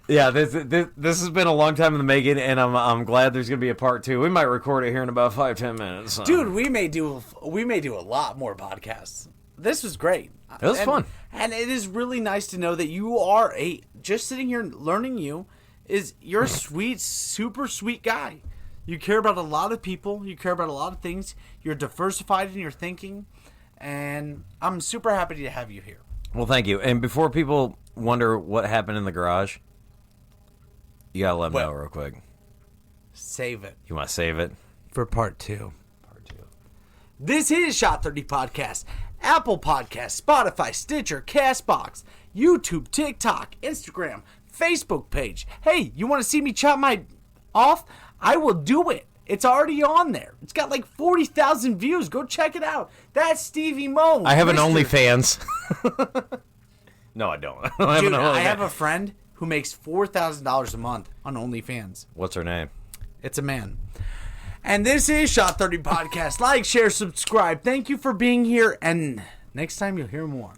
Speaker 2: Yeah, this has been a long time in the making, and I'm glad there's gonna be a part 2. We might record it here in about 5-10 minutes. So.
Speaker 1: Dude, we may do a lot more podcasts. This was great.
Speaker 2: It was fun.
Speaker 1: And it is really nice to know that you are just sitting here learning you're a sweet, super sweet guy. You care about a lot of people. You care about a lot of things. You're diversified in your thinking. And I'm super happy to have you here.
Speaker 2: Well, thank you. And before people wonder what happened in the garage, you gotta let them know real quick.
Speaker 1: Save it.
Speaker 2: You want to save it
Speaker 1: For part 2. This is Shot 30 Podcast. Apple Podcast, Spotify, Stitcher, CastBox, YouTube, TikTok, Instagram, Facebook page. Hey, you want to see me chop my off? I will do it. It's already on there. It's got like 40,000 views. Go check it out. That's Stevie Mo.
Speaker 2: I have an
Speaker 1: Mr.
Speaker 2: OnlyFans. No, I don't.
Speaker 1: Dude, I have a friend who makes $4,000 a month on OnlyFans.
Speaker 2: What's her name?
Speaker 1: It's a man. And this is Shot 30 Podcast. Like, share, subscribe. Thank you for being here. And next time you'll hear more.